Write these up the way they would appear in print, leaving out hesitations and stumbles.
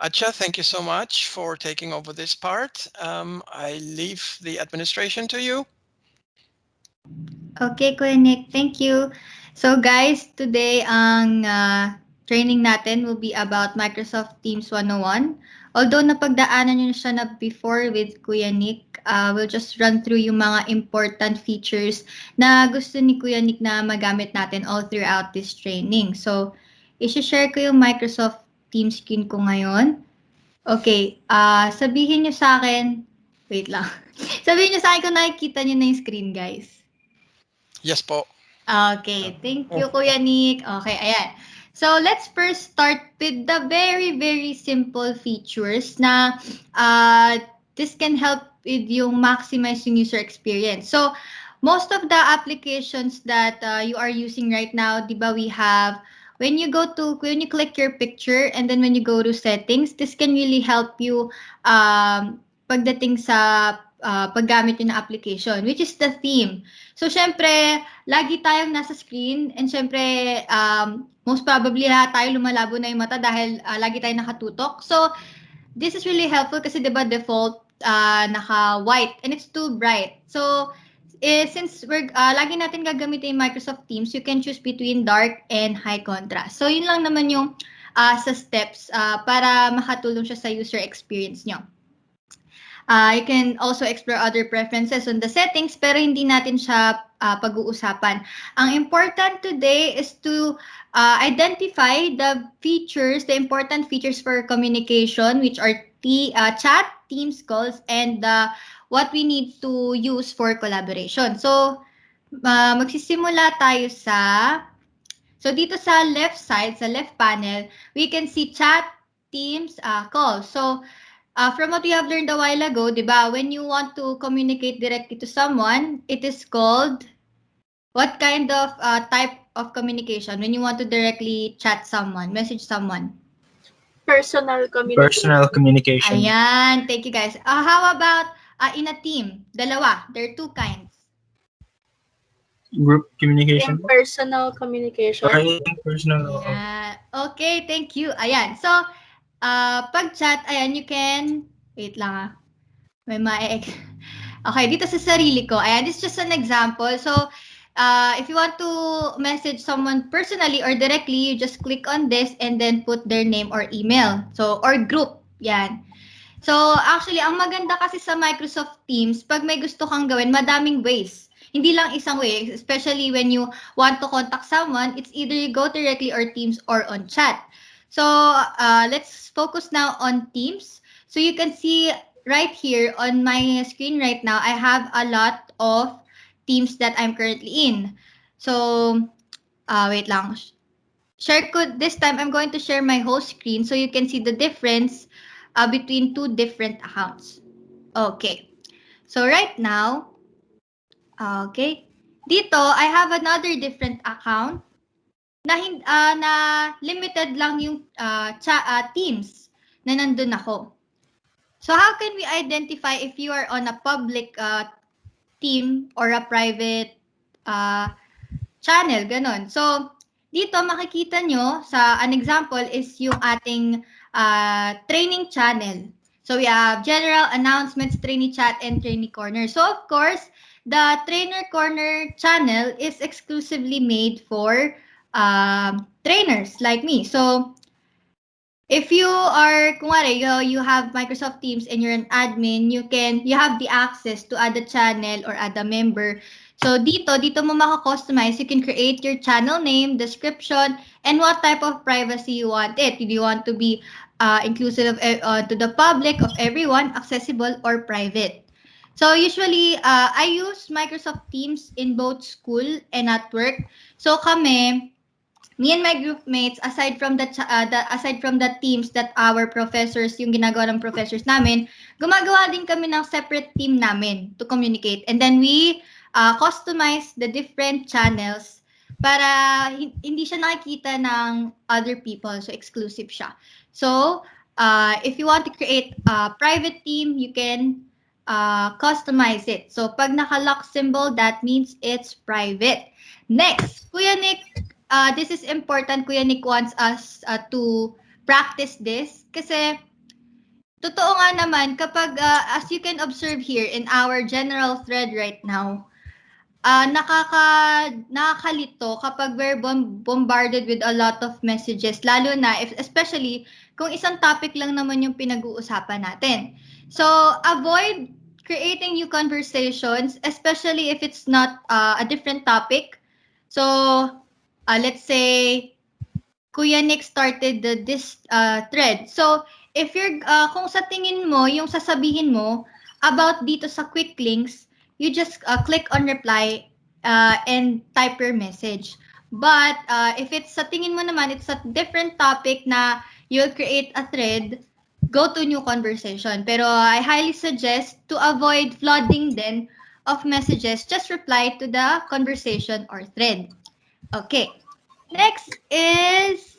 Atcha, thank you so much for taking over this part. I leave the administration to you. Okay, Kuya Nick, thank you. So guys, today ang training natin will be about Microsoft Teams 101. Although napagdaanan nyo na siya na before with Kuya Nick, we'll just run through yung mga important features na gusto ni Kuya Nick na magamit natin all throughout this training. So, isi-share ko yung Microsoft Teams screen ko ngayon. Okay, sabihin nyo sa akin, wait lang. Sabihin nyo sa akin kung nakikita nyo na yung screen, guys. Yes po. Okay, thank you, Kuya Nick. Okay, ayan. So, let's first start with the very, very simple features na this can help with yung maximizing user experience. So, most of the applications that you are using right now, di ba, we have, when you click your picture and then when you go to settings, this can really help you pagdating sa paggamit yun ng application, which is the theme. So, syempre, lagi tayong nasa screen and syempre, most probably lahat tayo lumalabo na yung mata dahil lagi tayong nakatutok. So, this is really helpful kasi diba default naka-white and it's too bright. So, since we're lagi natin gagamitin yung Microsoft Teams, you can choose between dark and high contrast. So, yun lang naman yung sa steps para makatulong siya sa user experience nyo. You can also explore other preferences on the settings pero hindi natin siya pag-uusapan. Ang important today is to identify the important features for communication, which are chat, Teams calls, and what we need to use for collaboration. So, magsisimula tayo so dito sa left side, sa left panel, we can see chat, Teams, calls. So, from what we have learned a while ago, diba, when you want to communicate directly to someone, it is called what kind of type of communication when you want to directly chat someone, message someone? Personal communication. Personal communication. Ayan, thank you guys. How about in a team? Dalawa. There are two kinds. Group communication. Personal communication. Personal. Yeah. Okay, thank you. Ayan. So, pag chat, ayan, you can, wait lang may okay, dito sa sarili ko, ayan, this is just an example. So, if you want to message someone personally or directly, you just click on this and then put their name or email. So, or group, yan. So, actually, ang maganda kasi sa Microsoft Teams, pag may gusto kang gawin, madaming ways. Hindi lang isang way, especially when you want to contact someone, it's either you go directly or Teams or on chat. So, let's focus now on Teams. So, you can see right here on my screen right now, I have a lot of Teams that I'm currently in. So, wait lang. This time, I'm going to share my whole screen so you can see the difference between two different accounts. Okay. So, right now, okay, dito, I have another different account na limited lang yung Teams na nandun ako. So, how can we identify if you are on a public team or a private channel? Ganon. So, dito makikita nyo an example is yung ating training channel. So, we have general announcements, trainee chat, and trainee corner. So, of course, the trainer corner channel is exclusively made for trainers like me. So, if you are, kunwari, you have Microsoft Teams and you're an admin, you have the access to add a channel or add a member. So, dito mo maka-customize. You can create your channel name, description, and what type of privacy you want it. Do you want to be inclusive to the public, of everyone, accessible, or private? So, usually, I use Microsoft Teams in both school and at work. So, me and my group mates, aside from the teams that our professors, yung ginagawa ng professors namin, gumagawa din kami ng separate team namin to communicate. And then we customize the different channels para hindi siya nakikita ng other people. So, exclusive siya. So, if you want to create a private team, you can customize it. So, pag naka-lock symbol, that means it's private. Next, Kuya Nick, this is important. Kuya Nick wants us to practice this kasi totoo nga naman kapag as you can observe here in our general thread right now, nakakalito kapag we're bombarded with a lot of messages, lalo na especially kung isang topic lang naman yung pinag-uusapan natin. So avoid creating new conversations, especially if it's not a different topic. So let's say Kuya Nick started this thread. So if you're kung sa tingin mo yung sasabihin mo about dito sa quick links, you just click on reply and type your message. But if it's sa tingin mo naman, it's a different topic na you'll create a thread, go to new conversation. Pero I highly suggest to avoid flooding then of messages, just reply to the conversation or thread. Okay. Next is,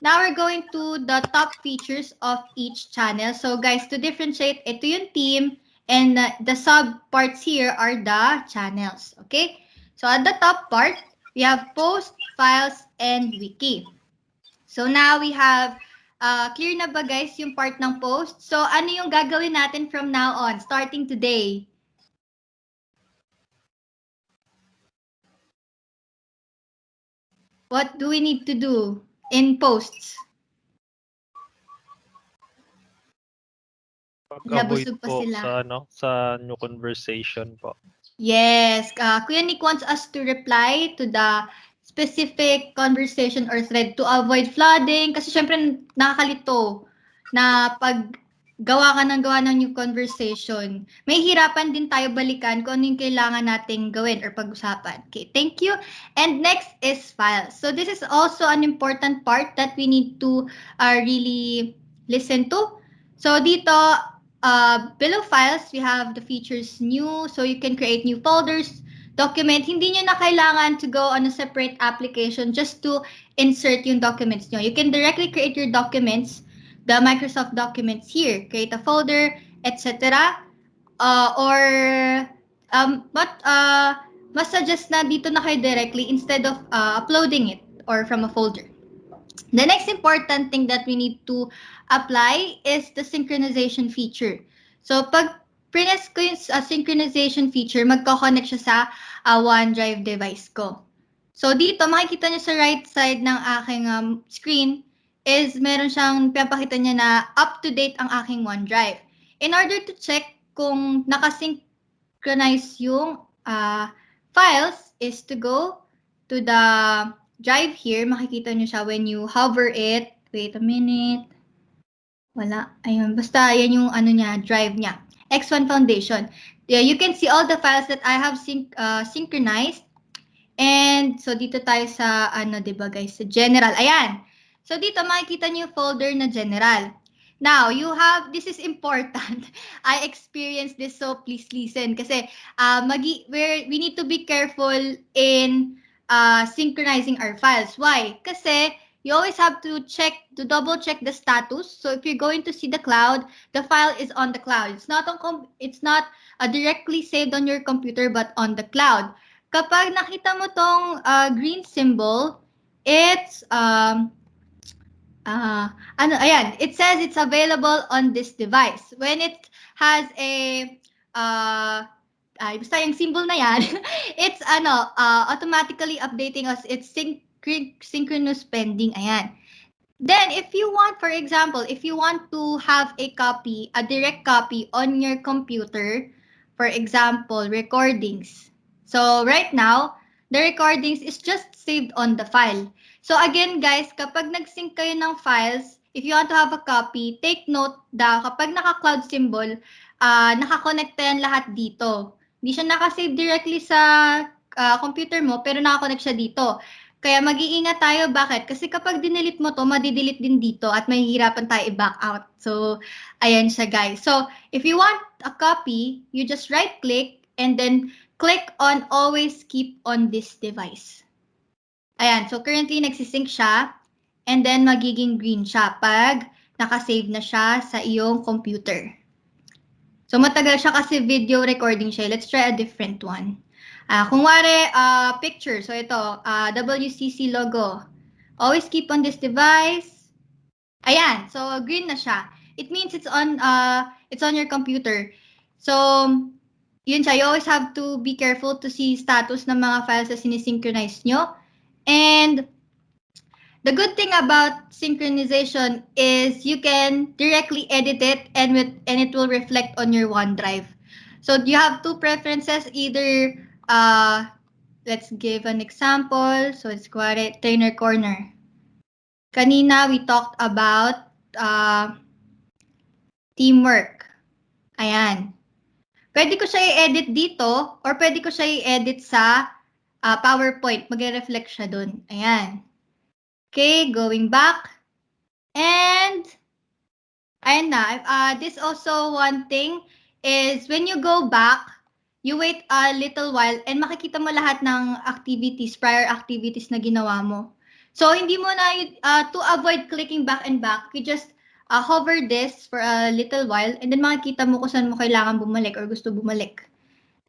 now we're going to the top features of each channel. So guys, to differentiate, ito yung team, and the sub parts here are the channels. Okay? So at the top part, we have post, files, and wiki. So now we have, clear na ba guys yung part ng post? So ano yung gagawin natin from now on, starting today? What do we need to do in posts? Pag-avoid Nabusog pa po sila. sa new conversation po. Yes, Kuya Nick wants us to reply to the specific conversation or thread to avoid flooding kasi syempre nakakalito na pag gawa ng new conversation, may hirapan din tayo balikan kung ano yung kailangan nating gawin or pag-usapan. Okay, thank you. And next is files. So this is also an important part that we need to really listen to. So dito, below files, we have the features new, so you can create new folders, document. Hindi nyo na kailangan to go on a separate application just to insert yung documents nyo. You can directly create your documents, the Microsoft documents here, create a folder, etc. Mas suggest na dito na kayo directly instead of uploading it or from a folder. The next important thing that we need to apply is the synchronization feature. So pag press ko yung synchronization feature, magko-connect siya sa OneDrive device ko. So dito, makikita niyo sa right side ng aking screen is meron siyang pinapakita niya na up-to-date ang aking OneDrive. In order to check kung nakasynchronize yung files is to go to the drive here. Makikita niyo siya when you hover it. Wait a minute. Wala. Ayun. Basta yan yung ano niya, drive niya. X1 Foundation. Yeah, you can see all the files that I have synchronized. And so dito tayo sa ano, 'di ba guys, sa general. Ayan. So dito makikita niyo yung folder na general. Now, you have, this is important. I experienced this, so please listen kasi we need to be careful in synchronizing our files. Why? Kasi you always have to double check the status. So if you're going to see the cloud, the file is on the cloud. It's not directly saved on your computer, but on the cloud. Kapag nakita mo tong green symbol, it's ayan, it says it's available on this device. When it has a basta yung symbol na yan, it's automatically updating us. It's synchronous pending. Ayan. Then if you want, for example, if you want to have a direct copy on your computer, for example, recordings. So right now, the recordings is just saved on the file. So again, guys, kapag nag-sync kayo ng files, if you want to have a copy, take note na kapag naka-cloud symbol, nakakonekta yan lahat dito. Hindi siya nakasave directly sa computer mo, pero nakakonect siya dito. Kaya mag-iingat tayo. Bakit? Kasi kapag dinelete mo to, madidelete din dito at mahihirapan tayo i-back out. So, ayan siya, guys. So, if you want a copy, you just right-click and then click on always keep on this device. Ayan, so currently nagsisync siya and then magiging green siya pag nakasave na siya sa iyong computer. So matagal siya kasi video recording siya. Let's try a different one. Kung wari, picture. So ito, WCC logo. Always keep on this device. Ayan, so green na siya. It means it's on your computer. So, yun siya. You always have to be careful to see status ng mga files na sinisynchronize nyo. And the good thing about synchronization is you can directly edit it and it will reflect on your OneDrive. So you have two preferences, either let's give an example. So it's trainer corner. Kanina we talked about teamwork. Ayan. Pwede ko siya i-edit dito or pwede ko siya i-edit sa PowerPoint. Mag-reflect siya dun. Ayan. Okay, going back. And ayan na. This also one thing is when you go back, you wait a little while and makikita mo lahat ng activities, prior activities na ginawa mo. So hindi mo na, to avoid clicking back and back, you just hover this for a little while and then makikita mo kung saan mo kailangan bumalik or gusto bumalik.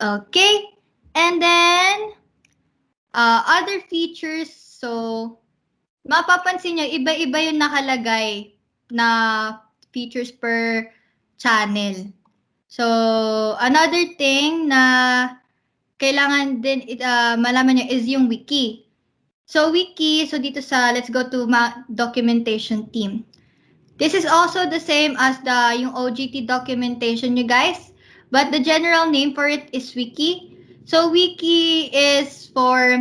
Okay? And then, other features, so, mapapansin nyo, iba-iba yung nakalagay na features per channel. So, another thing na kailangan din malaman nyo is yung wiki. So, wiki, so dito sa, let's go to documentation team. This is also the same as yung OGT documentation, you guys. But the general name for it is wiki. So, wiki is for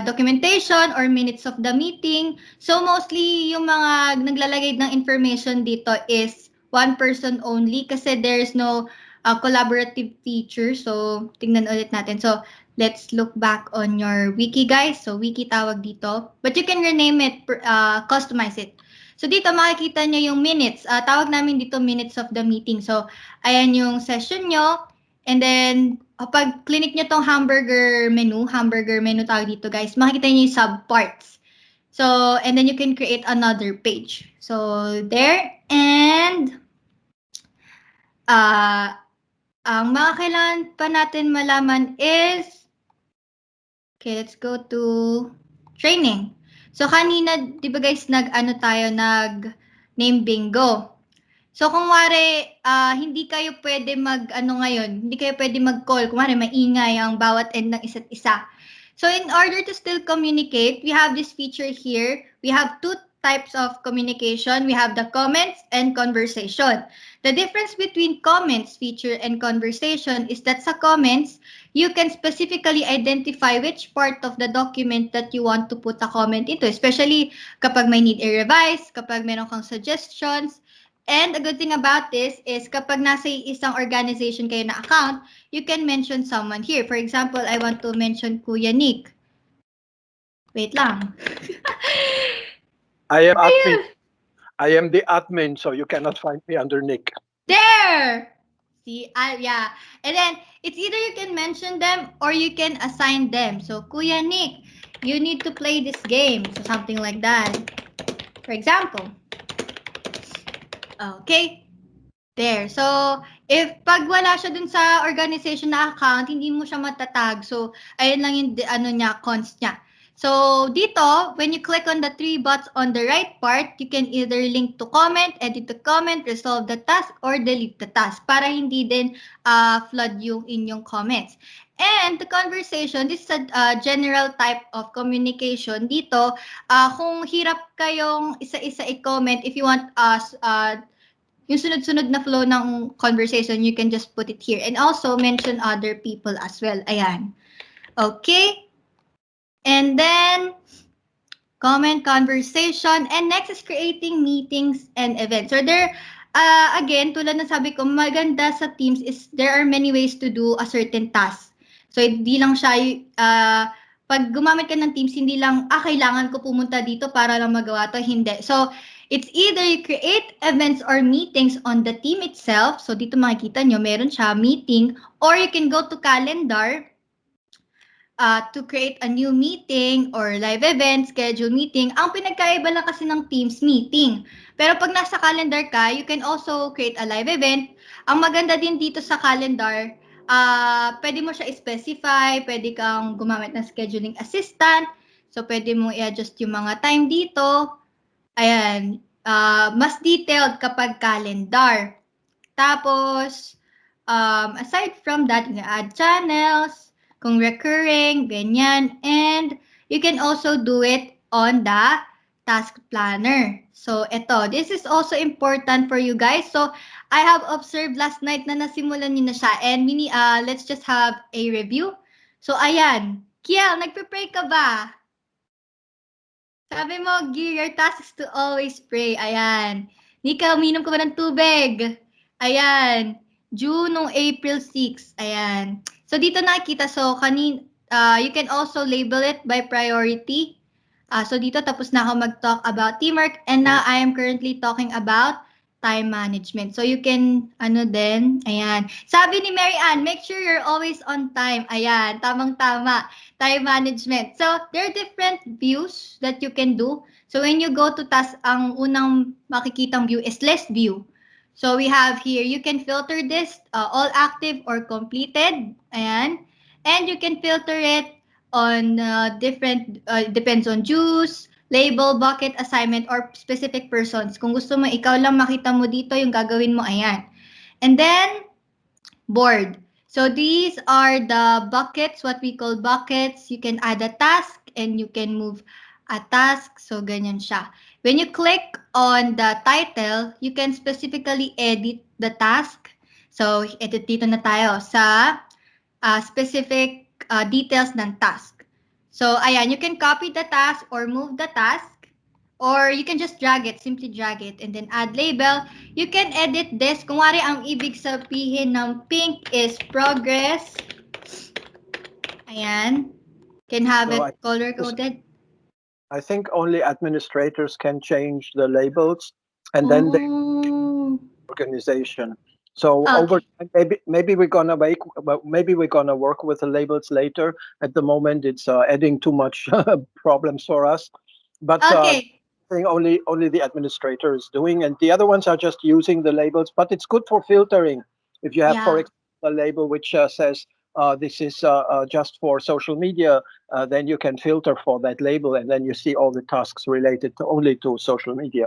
documentation or minutes of the meeting. So, mostly yung mga naglalagay ng information dito is one person only kasi there's no collaborative feature. So, tingnan ulit natin. So, let's look back on your wiki, guys. So, wiki tawag dito. But you can rename it, customize it. So, dito makikita nyo yung minutes. Tawag namin dito minutes of the meeting. So, ayan yung session nyo. And then, pag clinic nyo tong hamburger menu tawag dito, guys, makikita nyo yung subparts. So, and then you can create another page. So, there. And, ang mga kailangan pa natin malaman is, okay, let's go to training. So, kanina, di ba guys, nag-name bingo. So, kung wari, hindi kayo pwede hindi kayo pwede mag-call. Kung wari, maingay ang bawat end ng isa't isa. So, in order to still communicate, we have this feature here. We have two types of communication. We have the comments and conversation. The difference between comments feature and conversation is that sa comments, you can specifically identify which part of the document that you want to put a comment into, especially kapag may need i-revise, kapag meron kang suggestions. And the good thing about this is kapag nasa isang organization kayo na account, you can mention someone here. For example, I want to mention Kuya Nick. Wait lang. I am admin. I am the admin, so you cannot find me under Nick. There! See, yeah. And then, it's either you can mention them or you can assign them. So, Kuya Nick, you need to play this game. So, something like that. For example. Okay. There. So, if pag wala siya dun sa organization na account, hindi mo siya matatag. So, ayun lang yung cons niya. So, dito, when you click on the three dots on the right part, you can either link to comment, edit the comment, resolve the task, or delete the task para hindi din flood yung inyong comments. And the conversation, this is a general type of communication. Dito, kung hirap kayong isa-isa i-comment, if you want yung sunod-sunod na flow ng conversation, you can just put it here. And also, mention other people as well. Ayan. Okay. And then, comment, conversation, and next is creating meetings and events. So there, again, tulad ng sabi ko, maganda sa Teams is there are many ways to do a certain task. So hindi lang siya, pag gumamit ka ng Teams, hindi lang, kailangan ko pumunta dito para lang magawa to. Hindi. So, it's either you create events or meetings on the team itself. So dito makikita nyo, meron siya, meeting, or you can go to calendar, to create a new meeting or live event, schedule meeting. Ang pinagkaiba lang kasi ng Teams meeting. Pero pag nasa calendar ka, you can also create a live event. Ang maganda din dito sa calendar, pwede mo siya i-specify, pwede kang gumamit ng scheduling assistant. So, pwede mo i-adjust yung mga time dito. Ayan. mas detailed kapag calendar. Tapos, aside from that, you can add channels, kung recurring, ganyan. And you can also do it on the task planner. So, this is also important for you guys. So, I have observed last night na nasimulan niyo na siya. And let's just have a review. So, ayan. Kiel, nagpe-pray ka ba? Sabi mo, gear your tasks to always pray. Ayan. Nika, uminom ka ba ng tubig? Ayan. June nung April 6. Ayan. So, dito nakikita. So, you can also label it by priority. So, dito tapos na ako mag-talk about teamwork. And now, I am currently talking about time management. So, you can, ayan. Sabi ni Mary Ann, make sure you're always on time. Ayan, tamang-tama. Time management. So, there are different views that you can do. So, when you go to task, ang unang makikitang view is list view. So, we have here, you can filter this all active or completed. Ayan. And you can filter it on depends on dues, label, bucket, assignment, or specific persons. Kung gusto mo, ikaw lang makita mo dito, yung gagawin mo, ayan. And then, board. So these are the buckets, what we call buckets. You can add a task and you can move a task. So ganyan siya. When you click on the title, you can specifically edit the task. So edit dito na tayo sa specific details ng task. So ayan, you can copy the task or move the task. Or you can just drag it, simply drag it, and then add label. You can edit this. Kung wari ang ibig sabihin ng pink is progress. Ayan. Can have No, it color-coded. I think only administrators can change the labels, and then the organization. So over time, maybe we're gonna work with the labels later. At the moment, it's adding too much problems for us. But Okay. thing only the administrator is doing, and the other ones are just using the labels. But it's good for filtering. If you have, for example, a label which says this is just for social media, then you can filter for that label, and then you see all the tasks related only to social media.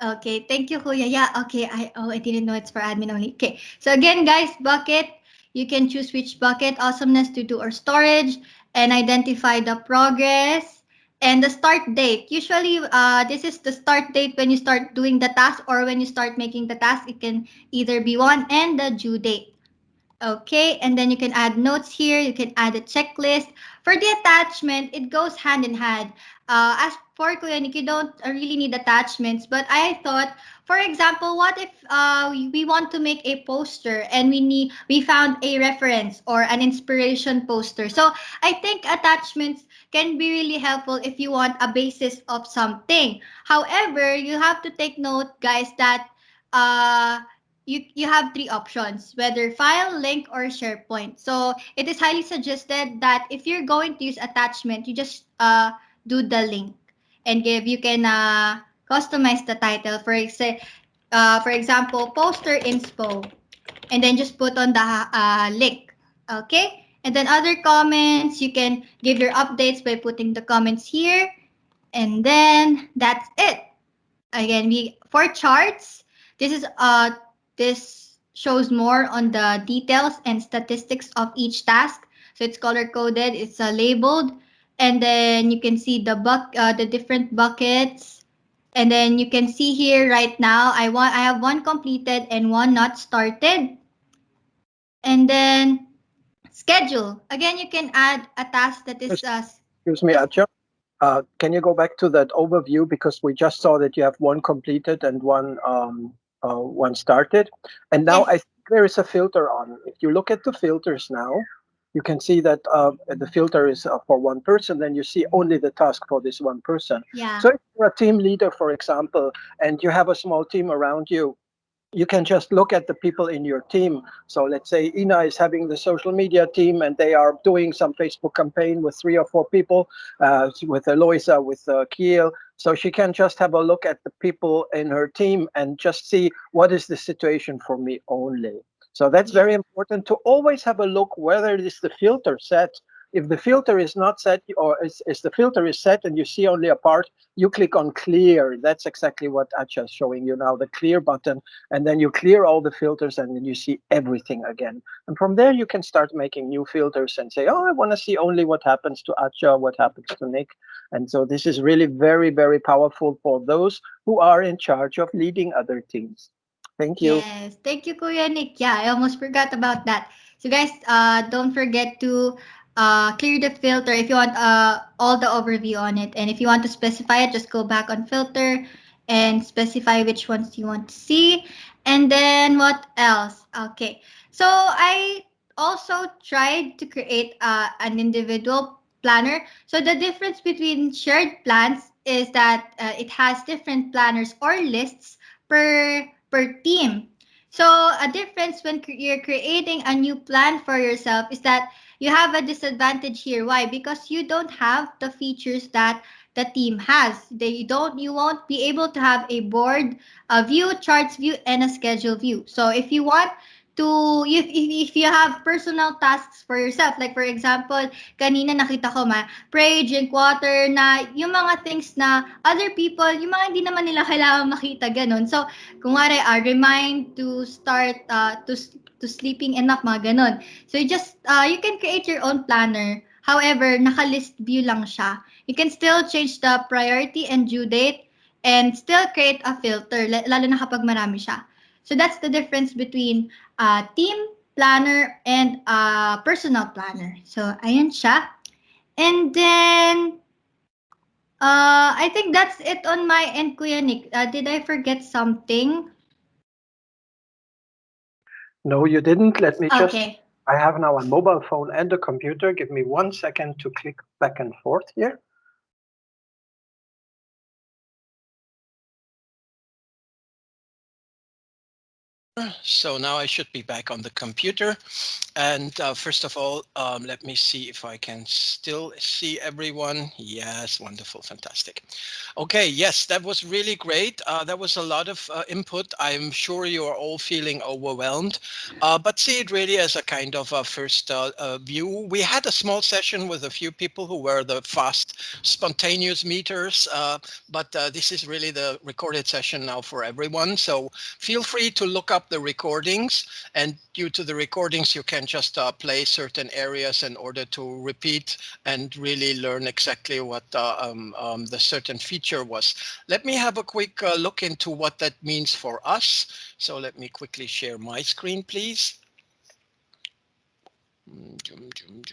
Okay, thank you, Kuya. Yeah, okay. I didn't know it's for admin only. Okay, so again, guys, bucket. You can choose which bucket, awesomeness, to do, or storage, and identify the progress. And the start date. Usually, this is the start date when you start doing the task or when you start making the task. It can either be one and the due date. Okay, and then you can add notes here. You can add a checklist. For the attachment, it goes hand in hand. As for Kuya Nick, you don't really need attachments, but I thought, for example, what if we want to make a poster and we found a reference or an inspiration poster. So I think attachments can be really helpful if you want a basis of something. However, you have to take note, guys, that you have three options, whether file, link, or SharePoint. So it is highly suggested that if you're going to use attachment, you just do the link and you can customize the title. For example, poster inspo, and then just put on the link. Okay, and then other comments, you can give your updates by putting the comments here, and then that's it. Again, for charts, this shows more on the details and statistics of each task. So it's color coded, it's labeled, and then you can see the different buckets. And then you can see here right now, I have one completed and one not started. And then schedule. Again, you can add a task that is Excuse me, Atcha. Can you go back to that overview, because we just saw that you have one completed and one started, and now I think there is a filter on. If you look at the filters now, you can see that the filter is for one person. Then you see only the task for this one person. Yeah. So if you're a team leader, for example, and you have a small team around you, you can just look at the people in your team. So let's say Ina is having the social media team and they are doing some Facebook campaign with 3 or 4 people, with Eloisa, with Kiel. So she can just have a look at the people in her team and just see what is the situation for me only. So that's very important to always have a look whether it is the filter set If the filter is not set, or is the filter is set and you see only a part, you click on clear. That's exactly what Atcha is showing you now, the clear button, and then you clear all the filters and then you see everything again. And from there you can start making new filters and say, oh, I want to see only what happens to Atcha, what happens to Nick. And so this is really very, very powerful for those who are in charge of leading other teams. Thank you. Yes, thank you, Kuya Nick. Yeah, I almost forgot about that. So guys, don't forget to clear the filter if you want all the overview on it. And if you want to specify it, just go back on filter and specify which ones you want to see. And then what else? Okay, so I also tried to create an individual planner. So the difference between shared plans is that it has different planners or lists per team. So a difference when you're creating a new plan for yourself is that you have a disadvantage here. Why? Because you don't have the features that the team has. You won't be able to have a board, a view, charts view, and a schedule view. So if you want to, if you have personal tasks for yourself, like for example, kanina nakita ko pray, drink water, na yung mga things na other people, yung mga hindi naman nila kailangan makita, ganun. So, kung remind to start, to sleeping enough, mga ganun. So, you can create your own planner. However, naka-list view lang siya. You can still change the priority and due date and still create a filter, lalo na kapag marami siya. So, that's the difference between team planner and personal planner. So, ayan siya. And then, I think that's it on my end, Kuya Nick. Did I forget something? No, you didn't. Let me just, Okay. I have now a mobile phone and a computer. Give me 1 second to click back and forth here. So now I should be back on the computer. And first of all, let me see if I can still see everyone. Yes, wonderful, fantastic. Okay, yes, that was really great. That was a lot of input. I'm sure you are all feeling overwhelmed, but see it really as a kind of a first view. We had a small session with a few people who were the fast, spontaneous meters, but this is really the recorded session now for everyone. So feel free to look up the recordings, and due to the recordings you can just play certain areas in order to repeat and really learn exactly what the certain feature was. Let me have a quick look into what that means for us. So let me quickly share my screen, please.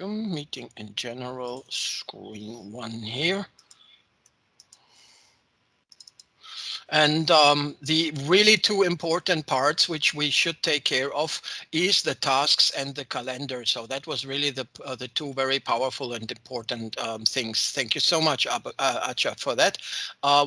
Meeting in general, screen 1 here. And the really two important parts which we should take care of is the tasks and the calendar. So that was really the two very powerful and important things. Thank you so much, Atcha, for that.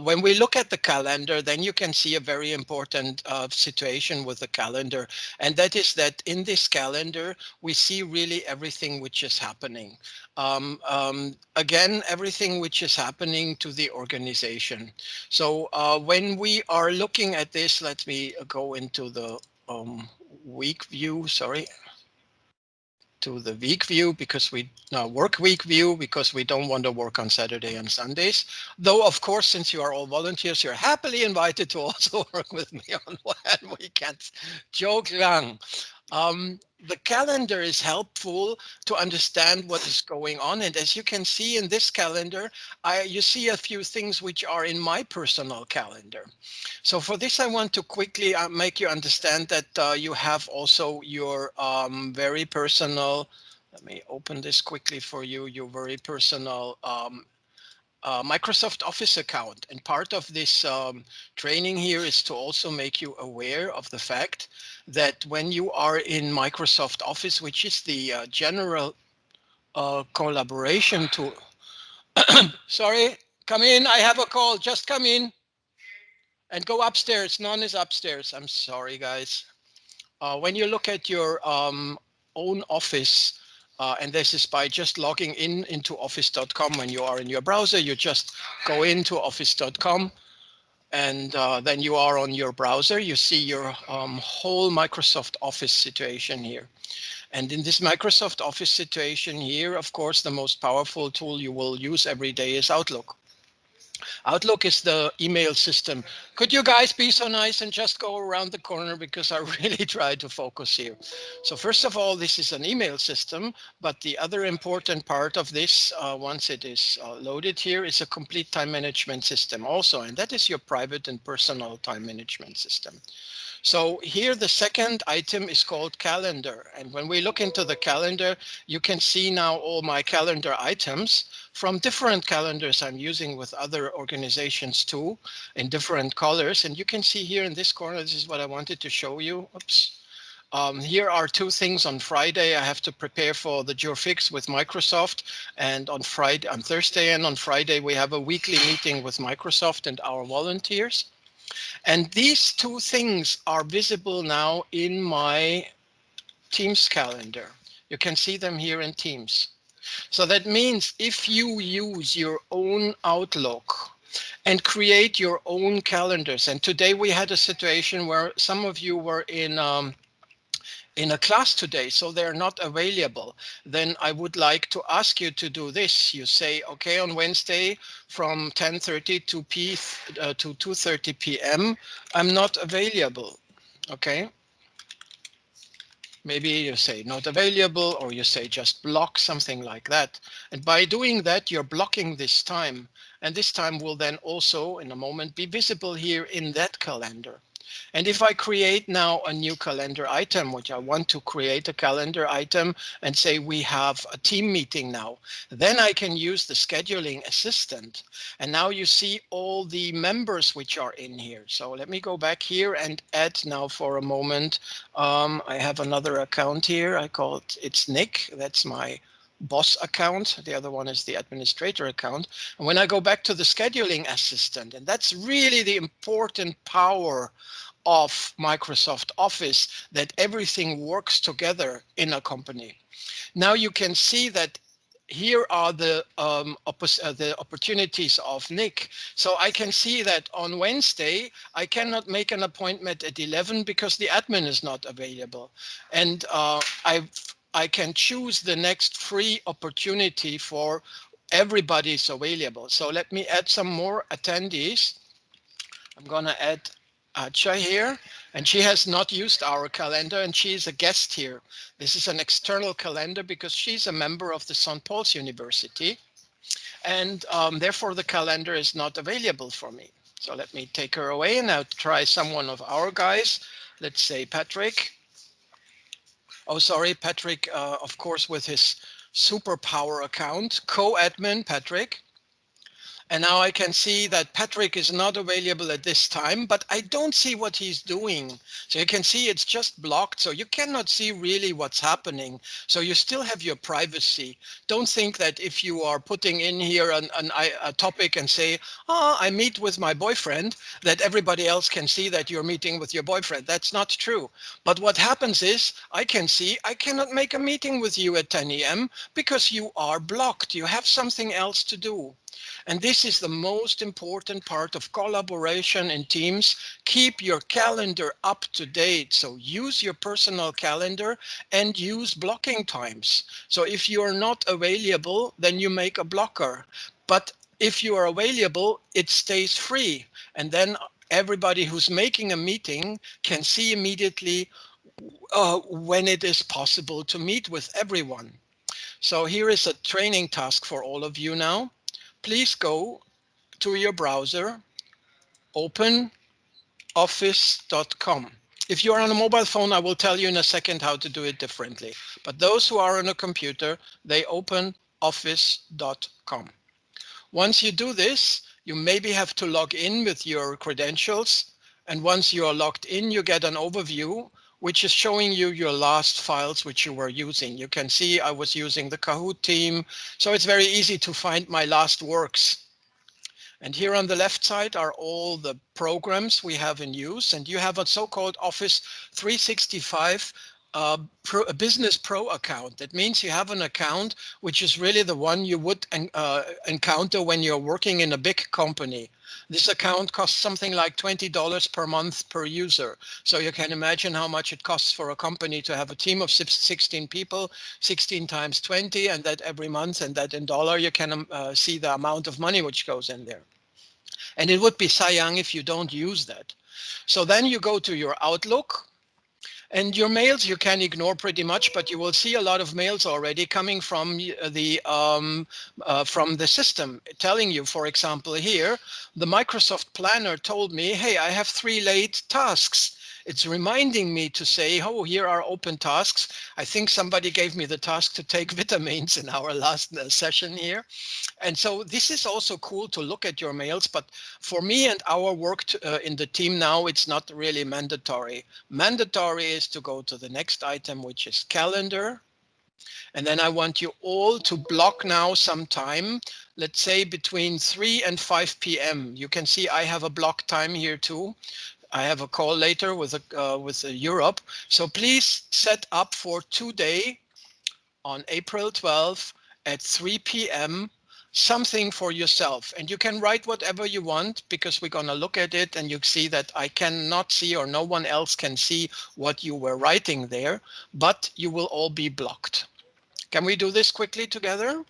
When we look at the calendar, then you can see a very important situation with the calendar. And that is that in this calendar, we see really everything which is happening. Again, everything which is happening to the organization. So when we are looking at this, let me go into the week view, sorry, to the week view, because we work week view, because we don't want to work on Saturday and Sundays. Though, of course, since you are all volunteers, you're happily invited to also work with me on one weekend. Joke lang. The calendar is helpful to understand what is going on. And as you can see in this calendar, you see a few things which are in my personal calendar. So for this, I want to quickly make you understand that you have also your very personal, let me open this quickly for you, your very personal Microsoft Office account. And part of this training here is to also make you aware of the fact that when you are in Microsoft Office, which is the general collaboration tool. Sorry, come in, I have a call, just come in and go upstairs. None is upstairs. I'm sorry, guys. When you look at your own Office, and this is by just logging into office.com. When you are in your browser, you just go into office.com. And then you are on your browser. You see your whole Microsoft Office situation here. And in this Microsoft Office situation here, of course, the most powerful tool you will use every day is Outlook. Outlook is the email system. Could you guys be so nice and just go around the corner, because I really try to focus here. So first of all, this is an email system, but the other important part of this, once it is loaded here, is a complete time management system also, and that is your private and personal time management system. So here the second item is called calendar. And when we look into the calendar, you can see now all my calendar items from different calendars I'm using with other organizations too, in different colors. And you can see here in this corner, this is what I wanted to show you. Oops. Here are two things on Friday. I have to prepare for the JurFix with Microsoft, and on Thursday and on Friday, we have a weekly meeting with Microsoft and our volunteers. And these two things are visible now in my Teams calendar. You can see them here in Teams. So that means if you use your own Outlook and create your own calendars, and today we had a situation where some of you were in a class today, so they're not available, then I would like to ask you to do this. You say, okay, on Wednesday from 10:30 to 2:30 p.m., I'm not available, okay? Maybe you say not available, or you say just block, something like that. And by doing that, you're blocking this time. And this time will then also, in a moment, be visible here in that calendar. And if I create now a new calendar item, which I want to create a calendar item and say we have a team meeting now, then I can use the scheduling assistant. And now you see all the members which are in here. So let me go back here and add now for a moment. I have another account here. I call it, it's Nick. That's my boss account. The other one is the administrator account. And when I go back to the scheduling assistant, and that's really the important power of Microsoft Office, that everything works together in a company. Now you can see that here are the opportunities of Nick. So I can see that on Wednesday, I cannot make an appointment at 11 because the admin is not available. And I can choose the next free opportunity for everybody's available. So let me add some more attendees. I'm gonna add Atcha here, and she has not used our calendar, and she is a guest here. This is an external calendar because she's a member of the St. Paul's University, and therefore the calendar is not available for me. So let me take her away and now try someone of our guys. Let's say Patrick. Oh, sorry, Patrick, of course, with his superpower account, co-admin Patrick. And now I can see that Patrick is not available at this time, but I don't see what he's doing. So you can see it's just blocked. So you cannot see really what's happening. So you still have your privacy. Don't think that if you are putting in here a topic and say, oh, I meet with my boyfriend, that everybody else can see that you're meeting with your boyfriend. That's not true. But what happens is I can see I cannot make a meeting with you at 10 a.m. because you are blocked. You have something else to do. And this is the most important part of collaboration in teams. Keep your calendar up to date. So use your personal calendar and use blocking times. So if you are not available, then you make a blocker. But if you are available, it stays free. And then everybody who's making a meeting can see immediately when it is possible to meet with everyone. So here is a training task for all of you now. Please go to your browser, open office.com. If you are on a mobile phone, I will tell you in a second how to do it differently. But those who are on a computer, they open office.com. Once you do this, you maybe have to log in with your credentials. And once you are logged in, you get an overview, which is showing you your last files which you were using. You can see I was using the Kahoot team. So it's very easy to find my last works. And here on the left side are all the programs we have in use. And you have a so-called Office 365 a Business Pro account. That means you have an account which is really the one you would encounter when you're working in a big company. This account costs something like $20 per month per user. So you can imagine how much it costs for a company to have a team of 16 people, 16 times 20, and that every month, and that in dollar, you can see the amount of money which goes in there. And it would be sayang if you don't use that. So then you go to your Outlook. And your mails you can ignore pretty much, but you will see a lot of mails already coming from the system, telling you, for example, here, the Microsoft Planner told me, hey, I have 3 late tasks. It's reminding me to say, oh, here are open tasks. I think somebody gave me the task to take vitamins in our last session here. And so this is also cool to look at your mails, but for me and our work in the team now, it's not really mandatory. Mandatory is to go to the next item, which is calendar. And then I want you all to block now some time, let's say between 3 and 5 p.m. You can see I have a block time here too. I have a call later with Europe. So please set up for today on April 12th at 3 p.m. something for yourself. And you can write whatever you want, because we're going to look at it and you see that I cannot see, or no one else can see what you were writing there, but you will all be blocked. Can we do this quickly together?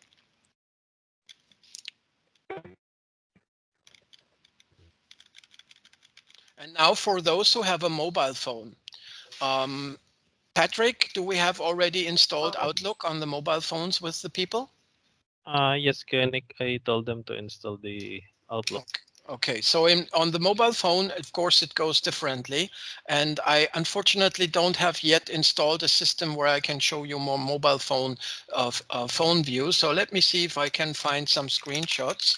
And now for those who have a mobile phone. Patrick, do we have already installed Outlook on the mobile phones with the people? Yes, Koenig, I told them to install the Outlook. Okay, so on the mobile phone, of course, it goes differently. And I unfortunately don't have yet installed a system where I can show you more mobile phone phone view. So let me see if I can find some screenshots.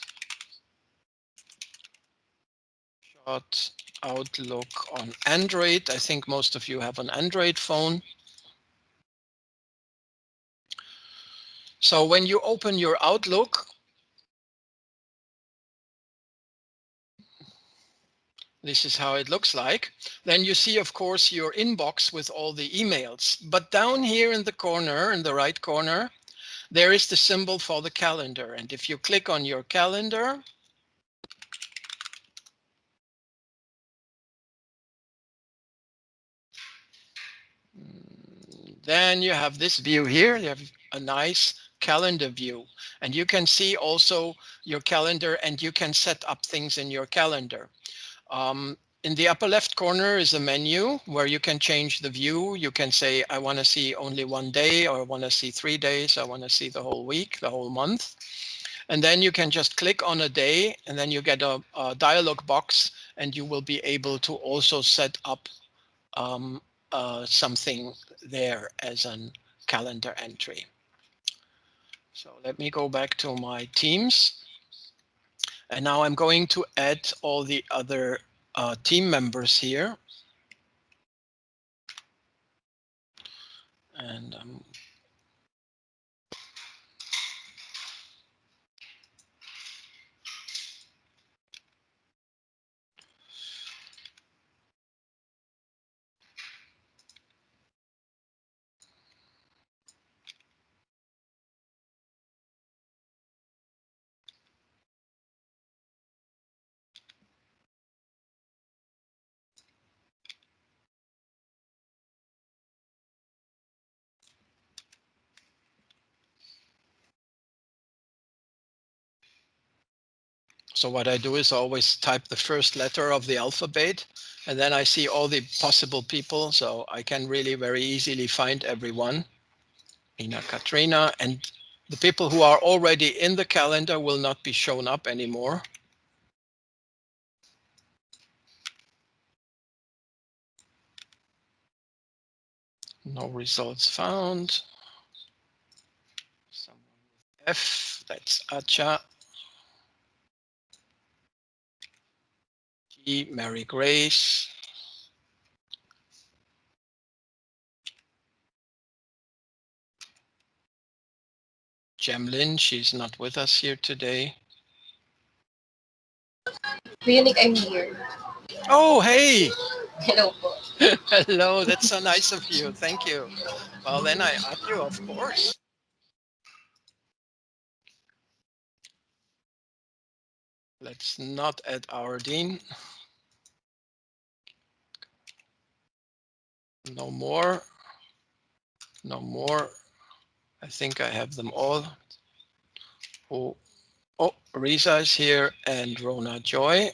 Outlook on Android. I think most of you have an Android phone. So when you open your Outlook, this is how it looks like. Then you see, of course, your inbox with all the emails. But down here in the corner, in the right corner, there is the symbol for the calendar. And if you click on your calendar, then you have this view here. You have a nice calendar view. And you can see also your calendar, and you can set up things in your calendar. In the upper left corner is a menu where you can change the view. You can say, I want to see only 1 day, or I want to see 3 days. I want to see the whole week, the whole month. And then you can just click on a day, and then you get a dialog box, and you will be able to also set up something there as a calendar entry. So let me go back to my Teams. And now I'm going to add all the other team members here. And so what I do is always type the first letter of the alphabet, and then I see all the possible people, so I can really very easily find everyone. Ina, Katrina, and the people who are already in the calendar will not be shown up anymore. No results found. Someone with F, that's Atcha. G, Mary Grace. Gemlin, she's not with us here today. Kuya Nick, I'm here. Oh, hey! Hello po. Hello, that's so nice of you. Thank you. Well, then I add you, of course. Let's not add our dean. No more. No more. I think I have them all. Oh, oh, Risa is here and Rona Joy.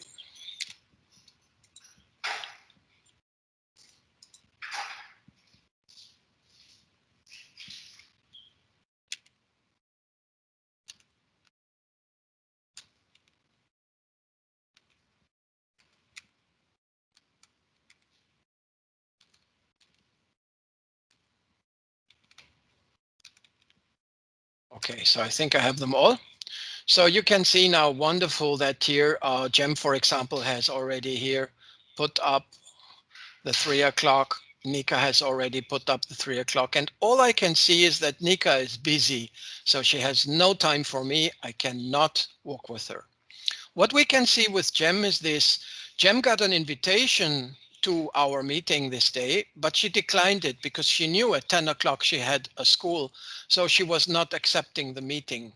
Okay, so I think I have them all. So you can see now wonderful that here Jem, for example, has already here put up the 3 o'clock. Nika has already put up the 3 o'clock. And all I can see is that Nika is busy. So she has no time for me. I cannot walk with her. What we can see with Jem is this. Jem got an invitation to our meeting this day, but she declined it because she knew at 10 o'clock she had a school. So she was not accepting the meeting.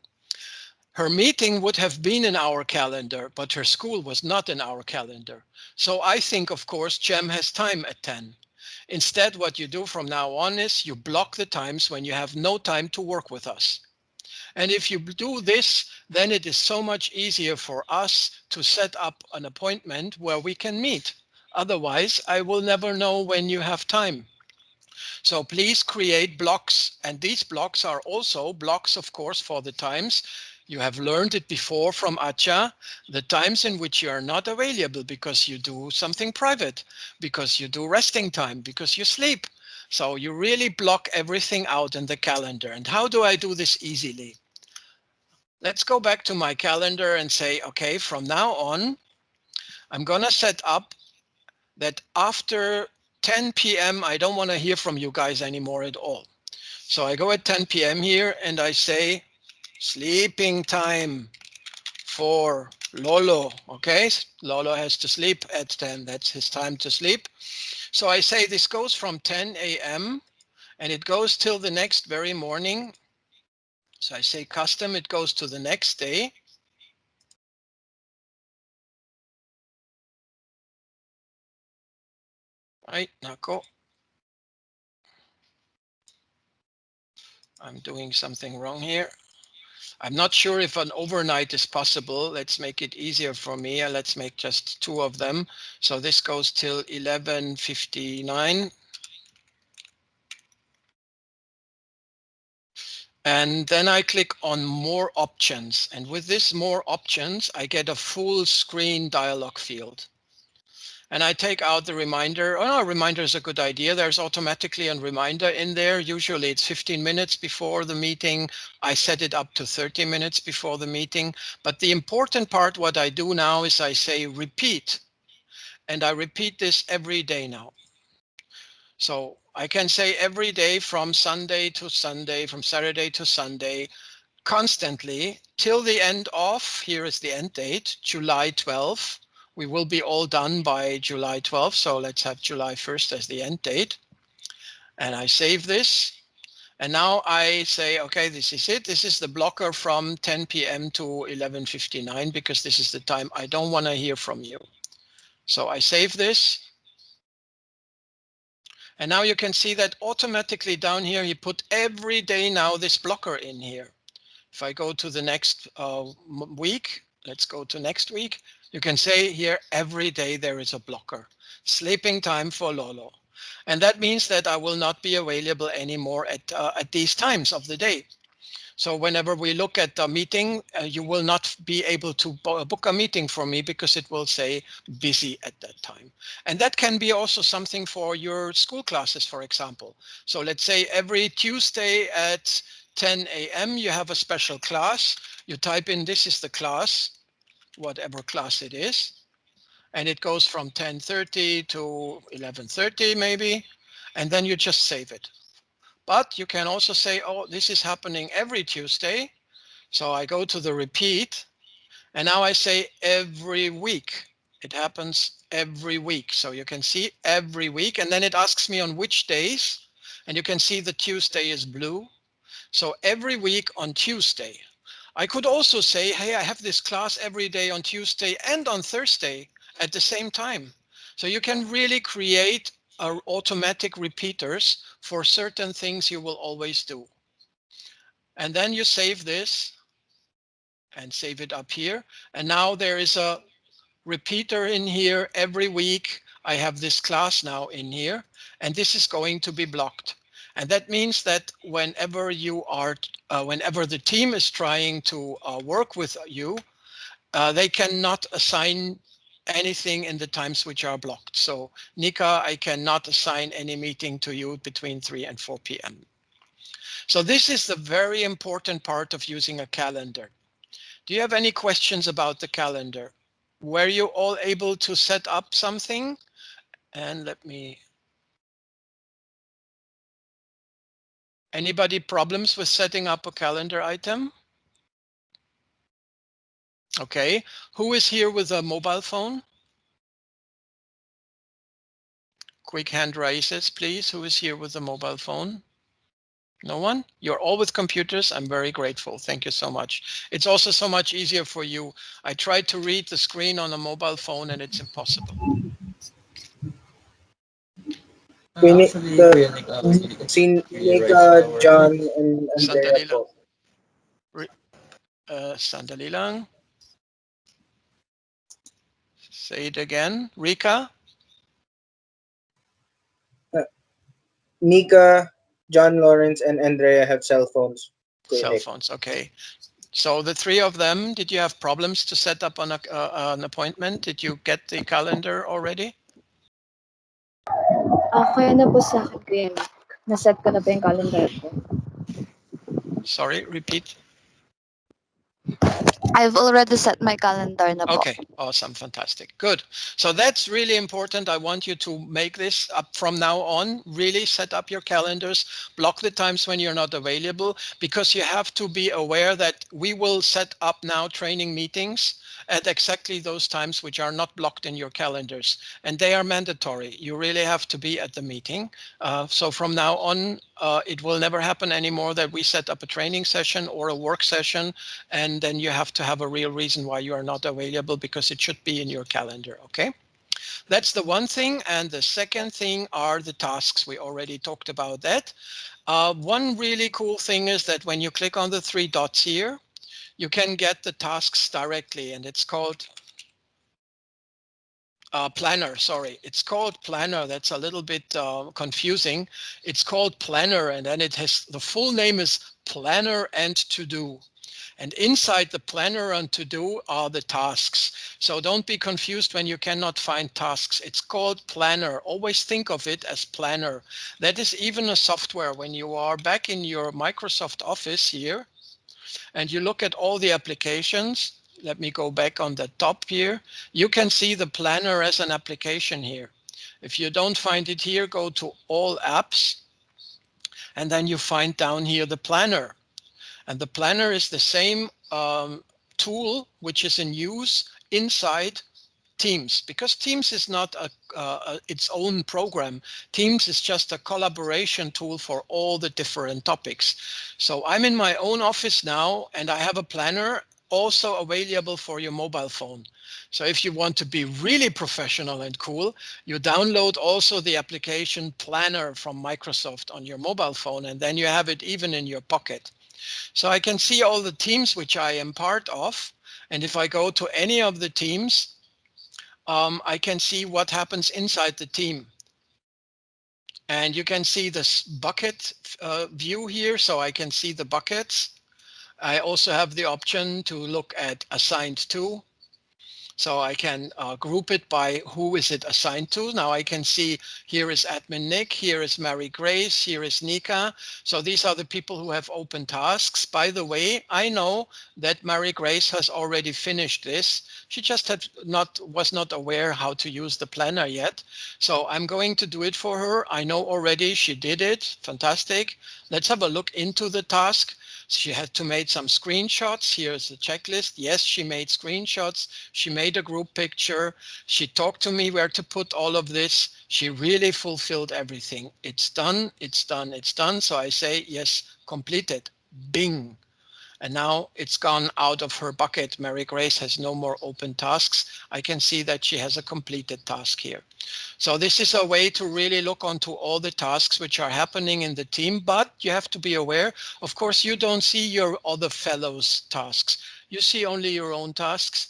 Her meeting would have been in our calendar, but her school was not in our calendar. So I think, of course, Jem has time at 10. Instead, what you do from now on is you block the times when you have no time to work with us. And if you do this, then it is so much easier for us to set up an appointment where we can meet. Otherwise, I will never know when you have time. So please create blocks. And these blocks are also blocks, of course, for the times. You have learned it before from Atcha, the times in which you are not available because you do something private, because you do resting time, because you sleep. So you really block everything out in the calendar. And how do I do this easily? Let's go back to my calendar and say, okay, from now on, I'm going to set up that after 10 p.m., I don't want to hear from you guys anymore at all. So I go at 10 p.m. here and I say sleeping time for Lolo. Okay, Lolo has to sleep at 10. That's his time to sleep. So I say this goes from 10 a.m. and it goes till the next very morning. So I say custom, it goes to the next day. Right, Nako. I'm doing something wrong here. I'm not sure if an overnight is possible. Let's make it easier for me. Let's make just 2 of them. So this goes till 11:59. And then I click on more options. And with this more options, I get a full screen dialog field. And I take out the reminder. Oh, no, reminder is a good idea. There's automatically a reminder in there. Usually it's 15 minutes before the meeting. I set it up to 30 minutes before the meeting. But the important part, what I do now is I say repeat. And I repeat this every day now. So I can say every day from Sunday to Sunday, from Saturday to Sunday, constantly till the end of, here is the end date, July 12th. We will be all done by July 12th. So let's have July 1st as the end date. And I save this. And now I say, okay, this is it. This is the blocker from 10 p.m. to 11:59 because this is the time I don't want to hear from you. So I save this. And now you can see that automatically down here, he put every day now this blocker in here. If I go to the next week, let's go to next week, you can say here every day there is a blocker. Sleeping time for Lolo. And that means that I will not be available anymore at these times of the day. So whenever we look at the meeting, you will not be able to book a meeting for me because it will say busy at that time. And that can be also something for your school classes, for example. So let's say every Tuesday at 10 a.m. you have a special class. You type in, this is the class, whatever class it is. And it goes from 10:30 to 11:30 maybe. And then you just save it. But you can also say, oh, this is happening every Tuesday. So I go to the repeat. And now I say every week. It happens every week. So you can see every week, and then it asks me on which days, and you can see the Tuesday is blue. So every week on Tuesday. I could also say, hey, I have this class every day on Tuesday and on Thursday at the same time. So you can really create automatic repeaters for certain things you will always do. And then you save this and save it up here. And now there is a repeater in here every week. I have this class now in here, and this is going to be blocked. And that means that whenever you are, whenever the team is trying to work with you, they cannot assign anything in the times which are blocked. So Nika, I cannot assign any meeting to you between 3 and 4 p.m. So this is the very important part of using a calendar. Do you have any questions about the calendar? Were you all able to set up something? And let me... Anybody problems with setting up a calendar item? Okay. Who is here with a mobile phone? Quick hand raises, please. Who is here with a mobile phone? No one? You're all with computers. I'm very grateful. Thank you so much. It's also so much easier for you. I tried to read the screen on a mobile phone and it's impossible. Actually, Kuya Nick, si Nika, John, and Andrea Sandali lang. po. Sandali lang. Say it again. Rika? Nika, John Lawrence, and Andrea have cell phones. Kuya Cell Nick. phones, okay. So the three of them, did you have problems to set up an appointment? Did you get the calendar already? Kaya na po sa akin, Kuya Nick. Naset ko na po yung calendar ko. Sorry, repeat. I've already set my calendar na po. Okay, awesome, fantastic, good. So that's really important. I want you to make this up from now on. Really set up your calendars, block the times when you're not available, because you have to be aware that we will set up now training meetings at exactly those times which are not blocked in your calendars, and they are mandatory. You really have to be at the meeting. So from now on, it will never happen anymore that we set up a training session or a work session and then you have to have a real reason why you are not available, because it should be in your calendar. Okay, that's the one thing. And the second thing are the tasks. We already talked about that. One really cool thing is that when you click on the three dots here, you can get the tasks directly, and it's called planner. Sorry, it's called planner. That's a little bit confusing. It's called planner, and then it has, the full name is planner and to do. And inside the planner and to do are the tasks. So don't be confused when you cannot find tasks. It's called planner. Always think of it as planner. That is even a software. When you are back in your Microsoft Office here and you look at all the applications, let me go back on the top here. You can see the planner as an application here. If you don't find it here, go to all apps and then you find down here the planner. And the planner is the same tool which is in use inside Teams, because Teams is not its own program. Teams is just a collaboration tool for all the different topics. So I'm in my own office now and I have a planner also available for your mobile phone. So if you want to be really professional and cool, you download also the application Planner from Microsoft on your mobile phone, and then you have it even in your pocket. So I can see all the teams which I am part of. And if I go to any of the teams, I can see what happens inside the team. And you can see this bucket view here. So I can see the buckets. I also have the option to look at assigned to. So I can group it by who is it assigned to. Now I can see here is admin Nick, here is Mary Grace, here is Nika. So these are the people who have open tasks. By the way, I know that Mary Grace has already finished this. She just was not aware how to use the planner yet. So I'm going to do it for her. I know already she did it. Fantastic. Let's have a look into the task. She had to make some screenshots. Here's the checklist. Yes, she made screenshots. She made a group picture. She talked to me where to put all of this. She really fulfilled everything. It's done, it's done, it's done. So I say, yes, completed. Bing. And now it's gone out of her bucket. Mary Grace has no more open tasks. I can see that she has a completed task here. So this is a way to really look onto all the tasks which are happening in the team, but you have to be aware, of course, you don't see your other fellows' tasks. You see only your own tasks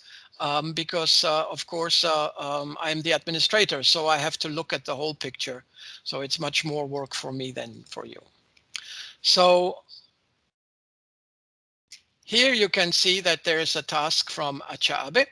because, of course, I'm the administrator, so I have to look at the whole picture. So it's much more work for me than for you. So here you can see that there is a task from Atcha Abe.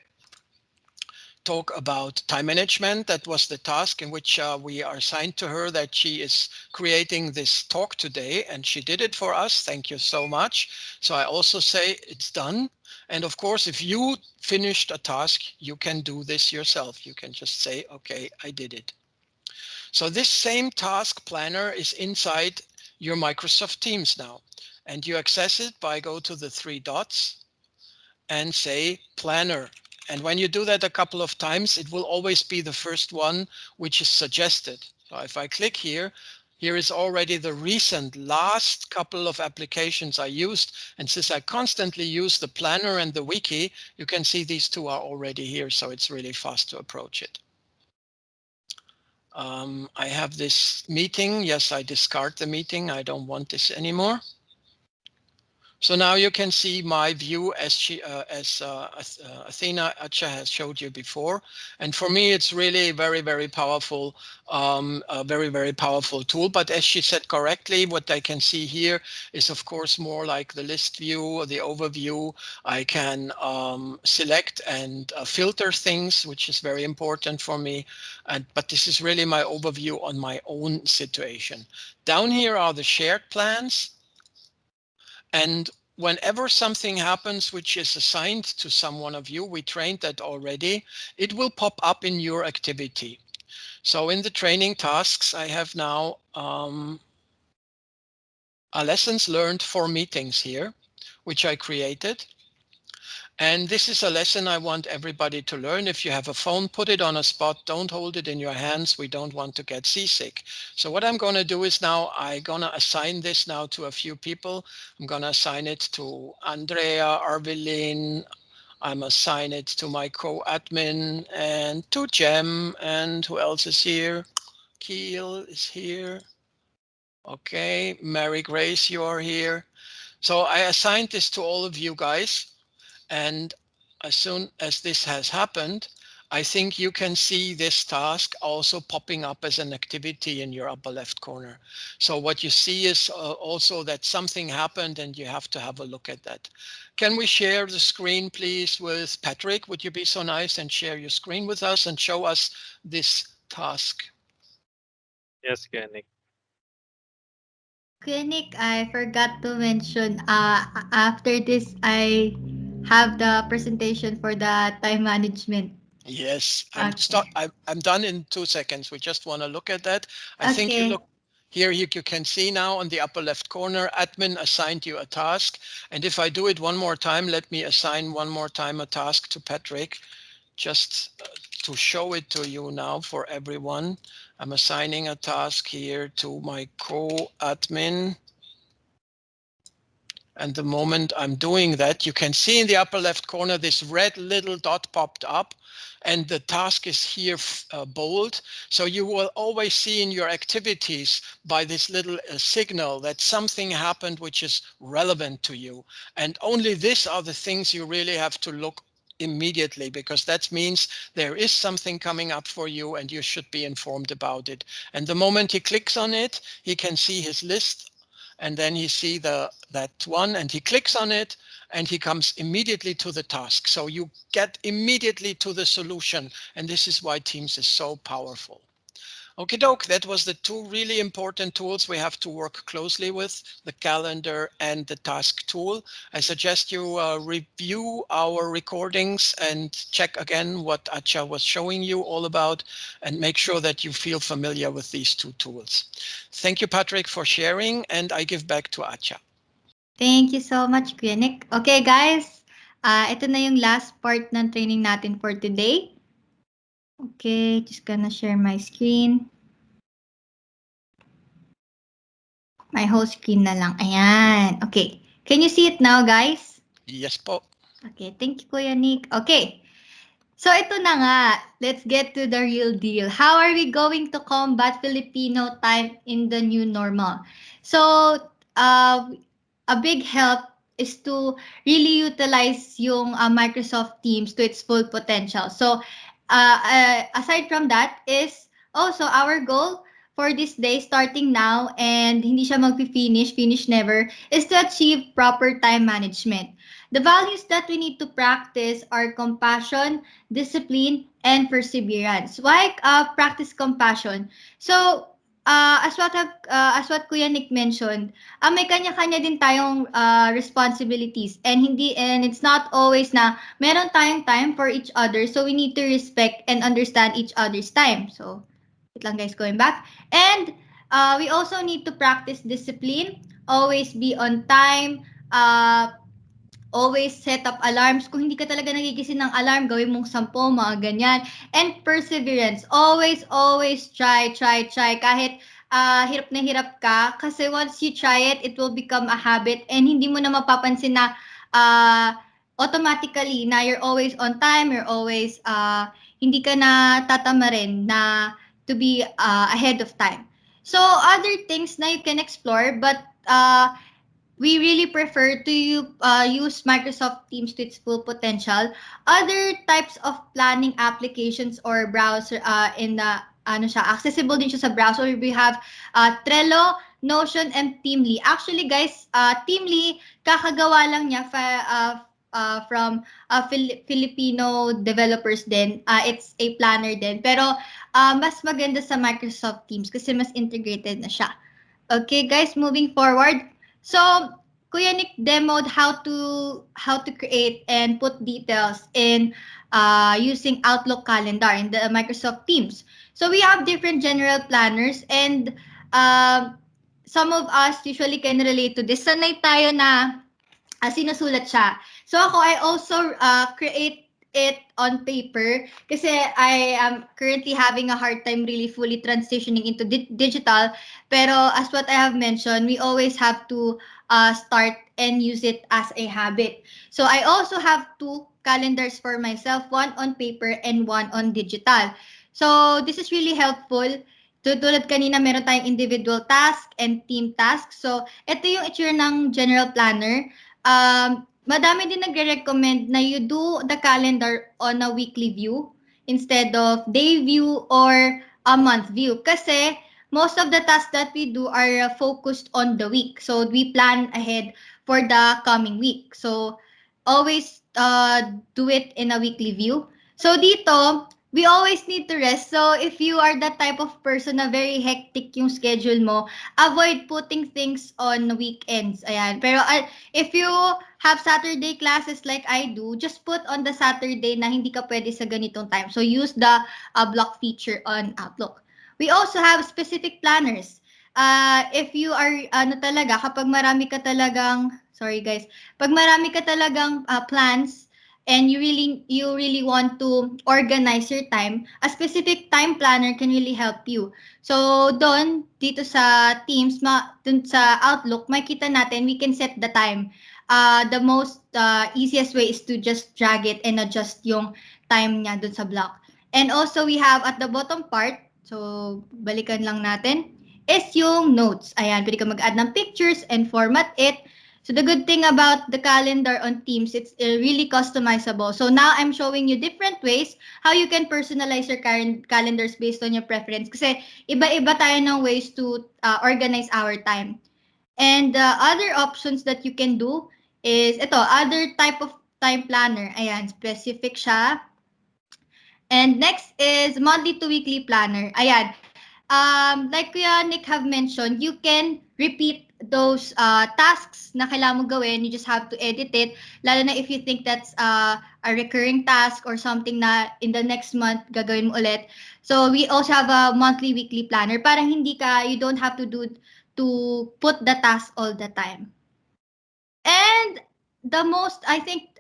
Talk about time management. That was the task in which we are assigned to her, that she is creating this talk today, and she did it for us. Thank you so much. So I also say it's done. And of course, if you finished a task, you can do this yourself. You can just say, okay, I did it. So this same task planner is inside your Microsoft Teams now, and you access it by go to the three dots and say planner. And when you do that a couple of times, it will always be the first one which is suggested. So if I click here, here is already the recent last couple of applications I used. And since I constantly use the planner and the wiki, you can see these two are already here. So it's really fast to approach it. I have this meeting. Yes, I discard the meeting. I don't want this anymore. So now you can see my view as Athena Atcha has showed you before. And for me, it's really very, very powerful, a very, very powerful tool. But as she said correctly, what I can see here is, of course, more like the list view or the overview. I can select and filter things, which is very important for me. But this is really my overview on my own situation. Down here are the shared plans. And whenever something happens which is assigned to some one of you, we trained that already, it will pop up in your activity. So in the training tasks, I have now a lessons learned for meetings here, which I created. And this is a lesson I want everybody to learn. If you have a phone, put it on a spot. Don't hold it in your hands. We don't want to get seasick. So what I'm going to do is now I'm going to assign this now to a few people. I'm going to assign it to Andrea, Arvelin. I'm assign it to my co-admin and to Jem. And who else is here? Keel is here. Okay, Mary Grace, you are here. So I assigned this to all of you guys. And as soon as this has happened, I think you can see this task also popping up as an activity in your upper left corner. So what you see is also that something happened and you have to have a look at that. Can we share the screen, please, with Patrick? Would you be so nice and share your screen with us and show us this task? Yes, Kenny. Nick, I forgot to mention, after this, I have the presentation for the time management. Yes, Okay. I'm done in 2 seconds. We just want to look at that. I think you Okay. look here, you can see now on the upper left corner, admin assigned you a task. And if I do it one more time, let me assign one more time a task to Patrick, just to show it to you now for everyone. I'm assigning a task here to my co-admin. And the moment I'm doing that, you can see in the upper left corner, this red little dot popped up and the task is here bold. So you will always see in your activities by this little signal that something happened which is relevant to you. And only these are the things you really have to look immediately, because that means there is something coming up for you and you should be informed about it. And the moment he clicks on it, he can see his list, and then he see that one and he clicks on it and he comes immediately to the task. So you get immediately to the solution. And this is why Teams is so powerful. Okay, doke, that was the two really important tools we have to work closely with, the calendar and the task tool. I suggest you review our recordings and check again what Atcha was showing you all about and make sure that you feel familiar with these two tools. Thank you, Patrick, for sharing, and I give back to Atcha. Thank you so much, Kuya Nick. Okay, guys. Ito na yung last part ng training natin for today. Okay, just gonna share my screen. My whole screen na lang. Ayan. Okay. Can you see it now, guys? Yes po. Okay, thank you, Kuya Nick. Okay. So ito na nga. Let's get to the real deal. How are we going to combat Filipino time in the new normal? So, a big help is to really utilize yung Microsoft Teams to its full potential. So, aside from that is also our goal for this day starting now and hindi siya finish never, is to achieve proper time management. The values that we need to practice are compassion, discipline, and perseverance. Why practice compassion? So, as what Kuya Nick mentioned, may kanya-kanya din tayong responsibilities and it's not always na meron tayong time for each other, so we need to respect and understand each other's time. So, wait lang guys, going back. And we also need to practice discipline, always be on time, always set up alarms. Kung hindi ka talaga nagigising ng alarm, gawin mong 10, mga ganyan. And perseverance. Always try. Kahit hirap na hirap ka. Kasi once you try it, it will become a habit. And hindi mo na mapapansin na automatically na you're always on time, you're always, hindi ka na tatama rin na to be ahead of time. So, other things na you can explore, but we really prefer to use Microsoft Teams to its full potential. Other types of planning applications or browser accessible din siya sa browser. We have Trello, Notion, and Teamly. Actually, guys, Teamly, kakagawa lang niya from Filipino developers din. It's a planner din. Pero mas maganda sa Microsoft Teams kasi mas integrated na siya. Okay, guys, moving forward. So, Kuya Nick demoed how to create and put details in using Outlook calendar in the Microsoft Teams. So we have different general planners and some of us usually can relate to this. Sanay tayo na sinusulat siya. So ako, I also create it on paper kasi I am currently having a hard time really fully transitioning into digital. Pero as what I have mentioned, we always have to start and use it as a habit. So I also have 2 calendars for myself, one on paper and one on digital. So this is really helpful. Tulad kanina, meron tayong individual task and team task. So ito yung itsura ng general planner. Madami din nagre-recommend na you do the calendar on a weekly view instead of day view or a month view. Kasi most of the tasks that we do are focused on the week. So we plan ahead for the coming week. So always do it in a weekly view. So dito, we always need to rest. So if you are that type of person na very hectic yung schedule mo, avoid putting things on weekends. Ayan. Pero if you have Saturday classes like I do, just put on the Saturday na hindi ka pwede sa ganitong time. So use the block feature on Outlook. We also have specific planners. If you are, kapag marami ka talagang, sorry guys, pag marami ka talagang plans, and you really want to organize your time, a specific time planner can really help you. So dito sa Teams, dun sa Outlook, makita natin, we can set the time. The most easiest way is to just drag it and adjust yung time niya dun sa block. And also we have at the bottom part, so balikan lang natin, is yung notes. Ayan, pwede ka mag-add ng pictures and format it. So the good thing about the calendar on Teams, it's really customizable. So now I'm showing you different ways how you can personalize your calendars based on your preference. Kasi iba-iba tayo ng ways to organize our time. And other options that you can do is other type of time planner. Ayan, specific siya. And next is monthly to weekly planner. Ayan. Like Kuya Nick have mentioned, you can repeat those tasks na kailangan mo gawin. You just have to edit it. Lalo na if you think that's a recurring task or something na in the next month gagawin mo ulit. So we also have a monthly, weekly planner. Parang you don't have to put the task all the time. And the most, I think,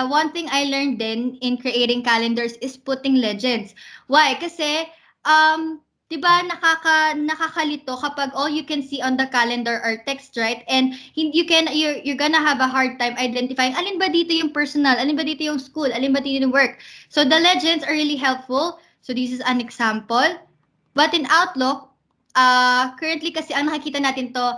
one thing I learned then in creating calendars is putting legends. Why? Kasi, di ba nakakalito kapag all you can see on the calendar are text, right? And you're gonna have a hard time identifying alin ba dito yung personal, alin ba dito yung school, alin ba dito yung work. So the legends are really helpful. So this is an example. But in Outlook, currently kasi ang nakikita natin to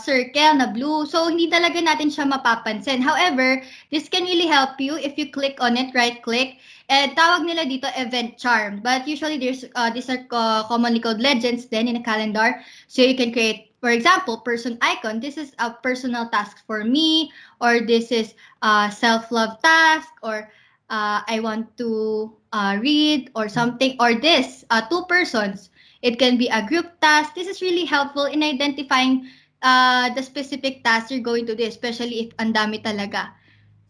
circle na blue. So, hindi talaga natin siya mapapansin. However, this can really help you if you click on it, right-click. And tawag nila dito event charm. But usually, these are commonly called legends then in a calendar. So, you can create, for example, person icon. This is a personal task for me. Or this is a self-love task. Or I want to read or something. Or this, two persons. It can be a group task. This is really helpful in identifying the specific task you're going to do, especially if ang dami talaga.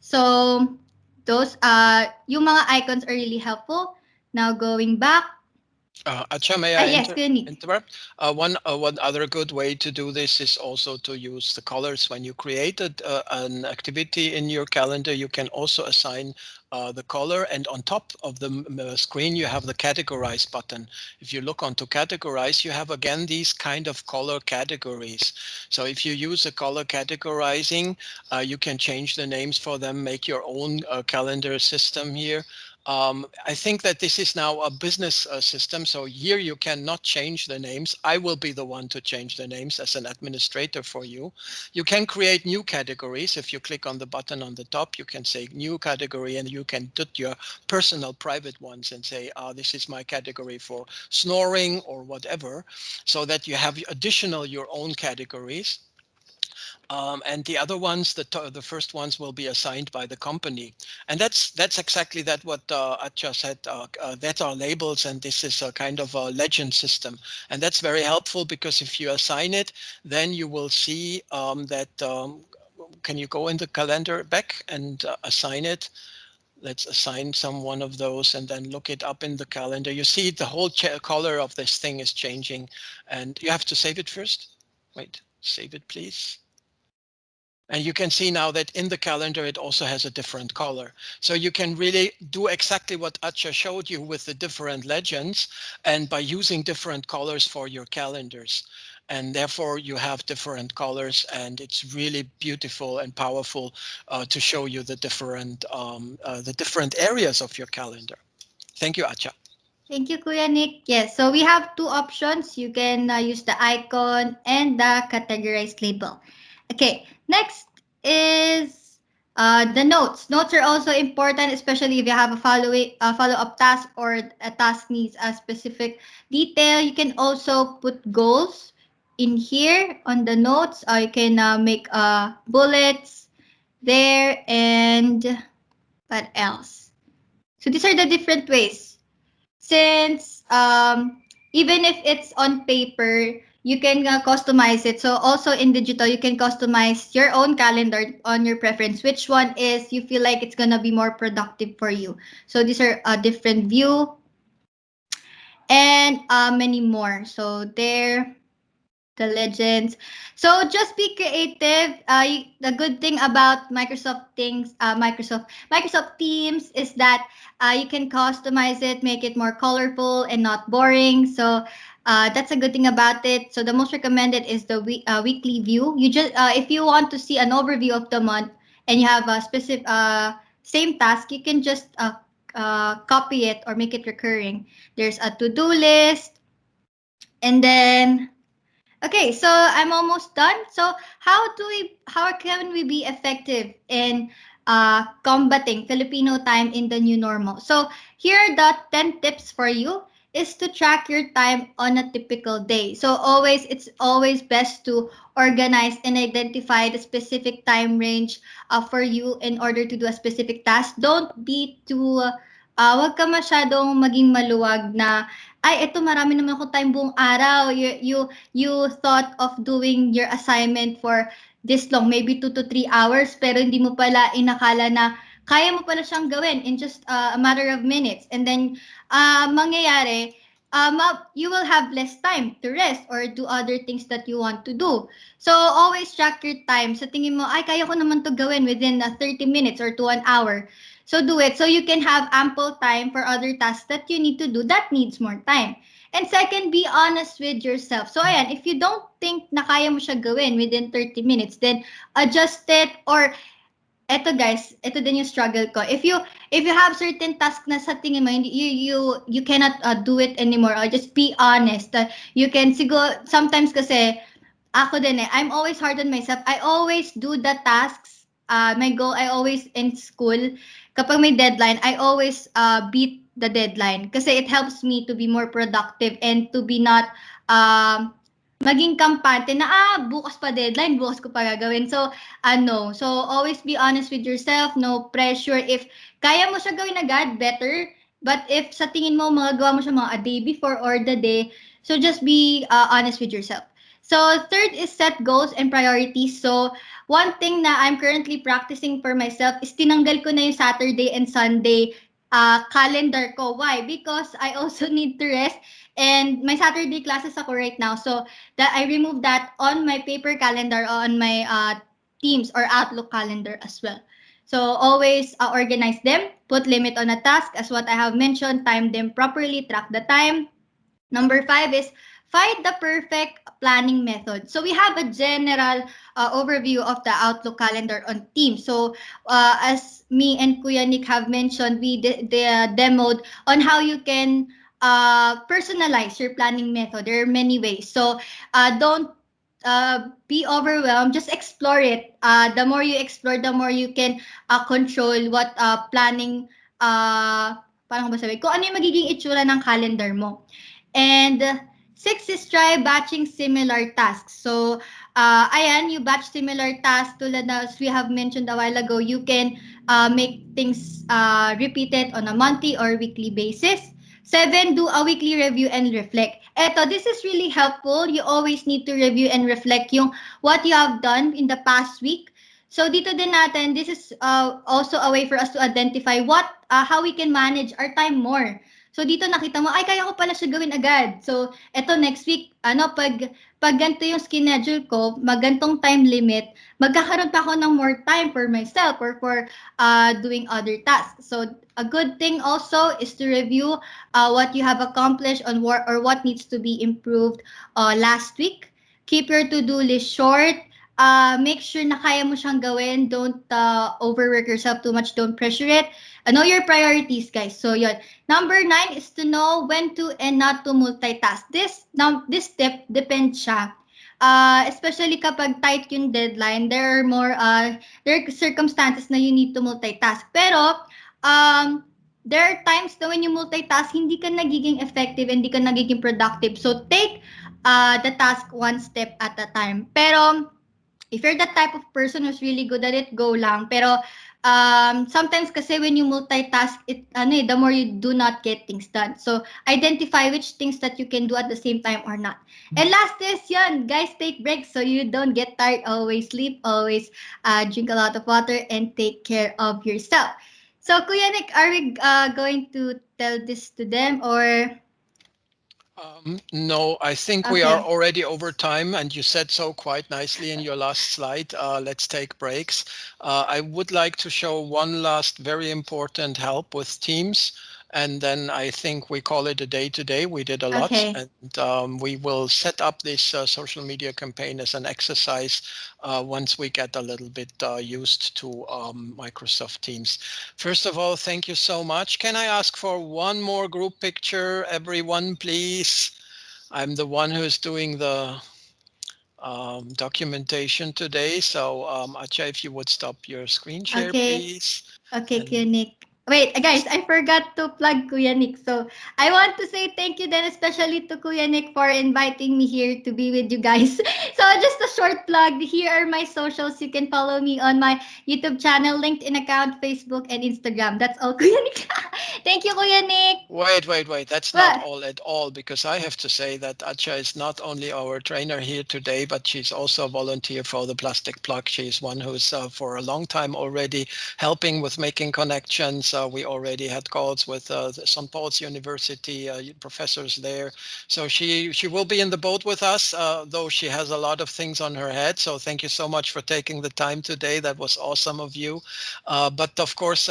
So, those, yung mga icons are really helpful. Now, going back. Atcha, may I yes, interrupt? One other good way to do this is also to use the colors. When you created an activity in your calendar, you can also assign the color, and on top of the screen you have the categorize button. If you look onto categorize, you have again these kind of color categories. So if you use a color categorizing, you can change the names for them, make your own calendar system here. I think that this is now a business system, so here you cannot change the names. I will be the one to change the names as an administrator for you. You can create new categories. If you click on the button on the top, you can say new category, and you can put your personal private ones and say, this is my category for snoring or whatever, so that you have additional your own categories. And the other ones, the first ones will be assigned by the company. And that's exactly that what Atcha said, that are labels, and this is a kind of a legend system. And that's very helpful, because if you assign it, then you will see that, can you go in the calendar back and assign it? Let's assign one of those and then look it up in the calendar. You see the whole color of this thing is changing, and you have to save it first. Wait, save it, please. And you can see now that in the calendar, it also has a different color. So you can really do exactly what Atcha showed you with the different legends, and by using different colors for your calendars. And therefore you have different colors, and it's really beautiful and powerful to show you the different areas of your calendar. Thank you, Atcha. Thank you, Kuya Nick. Yes, so we have two options. You can use the icon and the categorized label. Okay, next is the notes. Notes are also important, especially if you have a follow-up task or a task needs a specific detail. You can also put goals in here on the notes. You can make bullets there, and what else? So these are the different ways. Since even if it's on paper, you can customize it. So also in digital, you can customize your own calendar on your preference. Which one is you feel like it's gonna be more productive for you? So these are a different view, and many more. So there, the legends. So just be creative. The good thing about Microsoft Teams is that you can customize it, make it more colorful and not boring. So that's a good thing about it. So the most recommended is the weekly view. You just if you want to see an overview of the month and you have a specific same task, you can just copy it or make it recurring. There's a to-do list, and then. Okay, so I'm almost done. So how can we be effective in combating Filipino time in the new normal? So here are the 10 tips for you is to track your time on a typical day. So it's always best to organize and identify the specific time range for you in order to do a specific task. Don't be too wag ka masyadong maging maluwag na ay, ito marami naman ako time buong araw. You thought of doing your assignment for this long, maybe 2 to 3 hours, pero hindi mo pala inakala na kaya mo pala siyang gawin in just a matter of minutes. And then, mangyayari, you will have less time to rest or do other things that you want to do. So always track your time. Sa tingin mo, ay kaya ko naman to gawin within 30 minutes or to an hour. So do it so you can have ample time for other tasks that you need to do that needs more time. And second, be honest with yourself. So ayan, if you don't think na kaya mo siya gawin within 30 minutes, then adjust it. Or eto guys, ito din yung struggle ko. If you have certain task na sa tingin mo you cannot do it anymore, or just be honest. You can siguro sometimes kasi ako din I'm always hard on myself. I always do the tasks. My goal, I always in school kapag may deadline, I always beat the deadline kasi it helps me to be more productive and to be not maging kampante na bukas pa deadline, bukas ko pa gagawin. So so always be honest with yourself, no pressure. If kaya mo siya gawin agad, better. But if sa tingin mo magagawa mo siya mga a day before or the day, so just be honest with yourself. So third is set goals and priorities. So one thing na I'm currently practicing for myself is tinanggal ko na yung Saturday and Sunday calendar ko. Why? Because I also need to rest. And my Saturday classes ako right now. So that I removed that on my paper calendar, on my Teams or Outlook calendar as well. So always organize them, put limit on a task as what I have mentioned, time them properly, track the time. Number 5 is find the perfect planning method. So we have a general overview of the Outlook calendar on Teams. So as me and Kuya Nick have mentioned, we demoed on how you can personalize your planning method. There are many ways. So don't be overwhelmed. Just explore it. The more you explore, the more you can control what planning, parang ba sabi, kung ano yung magiging itsura ng calendar mo. And 6 is try batching similar tasks. So, ayan, you batch similar tasks tulad na as we have mentioned a while ago, you can make things repeated on a monthly or weekly basis. 7, do a weekly review and reflect. Eto, this is really helpful. You always need to review and reflect yung what you have done in the past week. So dito din natin, this is also a way for us to identify how we can manage our time more. So dito nakita mo, ay kaya ko pala siya gawin agad. So eto next week, pag ganito yung schedule ko, magantong time limit, magkakaroon pa ako ng more time for myself or for doing other tasks. So a good thing also is to review what you have accomplished on what needs to be improved last week. Keep your to-do list short. Make sure na kaya mo siyang gawin. Don't overwork yourself too much. Don't pressure it. Know your priorities, guys. So, yun. Number 9 is to know when to and not to multitask. This step depends siya. Especially kapag tight yung deadline, there are circumstances na you need to multitask. Pero, there are times na when you multitask, hindi ka nagiging effective, hindi ka nagiging productive. So, take the task one step at a time. Pero, if you're the type of person who's really good at it, go lang. Pero, sometimes kasi when you multitask, the more you do not get things done. So, identify which things that you can do at the same time or not. And last is, guys, take breaks so you don't get tired. Always sleep, always drink a lot of water, and take care of yourself. So, Kuya Nick, are we going to tell this to them or... No, I think we are already over time, and you said so quite nicely in your last slide. Let's take breaks. I would like to show one last very important help with Teams, and then I think we call it a day today. We did a lot, and we will set up this social media campaign as an exercise once we get a little bit used to Microsoft Teams. First of all, thank you so much. Can I ask for one more group picture, everyone, please? I'm the one who's doing the documentation today. So, Atcha, if you would stop your screen share, please. Okay, Kuya Nick. Wait, guys, I forgot to plug Kuya Nick. So, I want to say thank you then especially to Kuya Nick for inviting me here to be with you guys. So, just a short plug. Here are my socials. You can follow me on my YouTube channel, LinkedIn account, Facebook, and Instagram. That's all, Kuya Nick. Thank you, Kuya Nick. Wait. That's not all at all, because I have to say that Atcha is not only our trainer here today, but she's also a volunteer for the Plastic Plug. She's one who's for a long time already helping with making connections because we already had calls with the St. Paul's University professors there. So she will be in the boat with us, though she has a lot of things on her head. So thank you so much for taking the time today. That was awesome of you. But of course,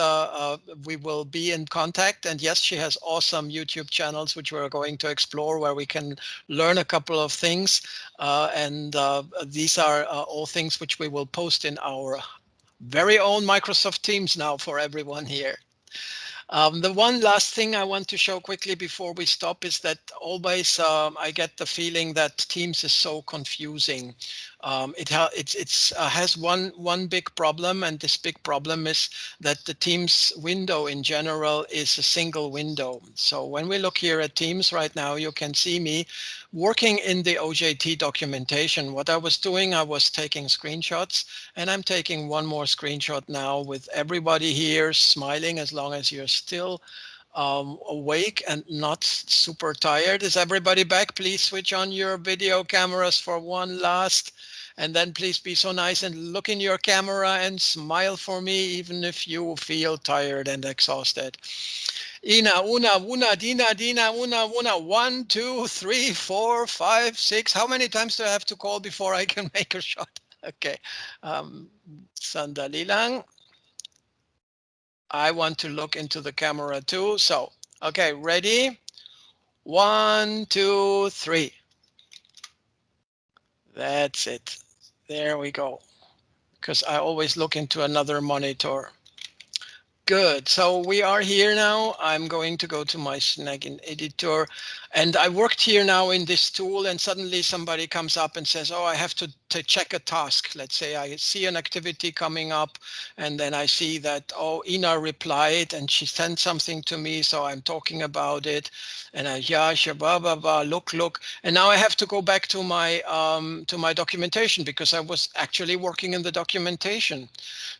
we will be in contact. And yes, she has awesome YouTube channels, which we're going to explore, where we can learn a couple of things. And these are all things which we will post in our very own Microsoft Teams now for everyone here. The one last thing I want to show quickly before we stop is that always I get the feeling that Teams is so confusing. It has one big problem, and this big problem is that the Teams window in general is a single window. So when we look here at Teams right now, you can see me working in the OJT documentation. What I was doing, I was taking screenshots, and I'm taking one more screenshot now with everybody here smiling, as long as you're still awake and not super tired. Is everybody back? Please switch on your video cameras for one last, and then please be so nice and look in your camera and smile for me, even if you feel tired and exhausted. Ina, una, dina, una. 1, 2, 3, 4, 5, 6. How many times do I have to call before I can make a shot? Okay. Sandali lang. I want to look into the camera too. So, okay, ready? 1, 2, 3. That's it. There we go. Because I always look into another monitor. Good. So we are here now. I'm going to go to my Snagin editor, and I worked here now in this tool, and suddenly somebody comes up and says, oh, I have to check a task. Let's say I see an activity coming up, and then I see that, oh, Ina replied and she sent something to me. So I'm talking about it, and yeah, blah, blah, blah, look. And now I have to go back to my documentation, because I was actually working in the documentation.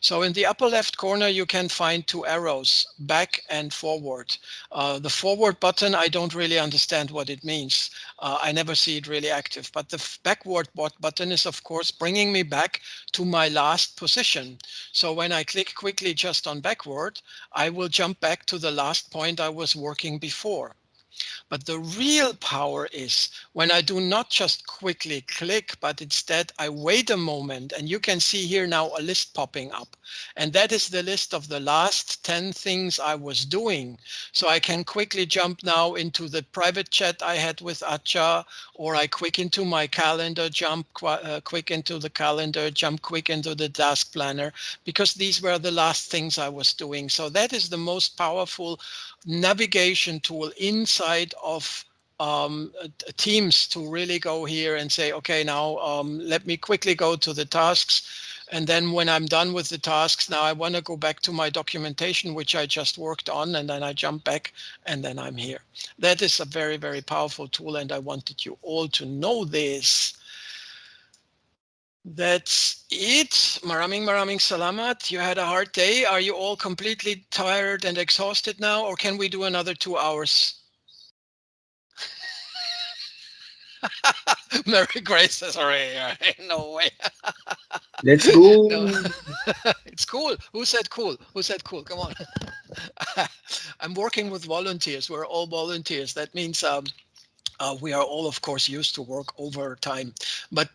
So in the upper left corner, you can find two arrows, back and forward. The forward button, I don't really understand what it means. I never see it really active, but the backward button is of course bringing me back to my last position. So when I click quickly just on backward, I will jump back to the last point I was working before. But the real power is when I do not just quickly click, but instead I wait a moment, and you can see here now a list popping up. And that is the list of the last 10 things I was doing. So I can quickly jump now into the private chat I had with Atcha, or I quick into my calendar, jump quick into the calendar, jump quick into the task planner, because these were the last things I was doing. So that is the most powerful navigation tool inside of Teams, to really go here and say, okay, now let me quickly go to the tasks. And then when I'm done with the tasks, now I want to go back to my documentation, which I just worked on, and then I jump back, and then I'm here. That is a very, very powerful tool, and I wanted you all to know this. That's it. Maraming salamat. You had a hard day. Are you all completely tired and exhausted now, or can we do another 2 hours? Mary Grace says, no way. Let's go. No. It's cool. Who said cool? Who said cool? Come on. I'm working with volunteers. We're all volunteers. That means we are all, of course, used to work overtime. But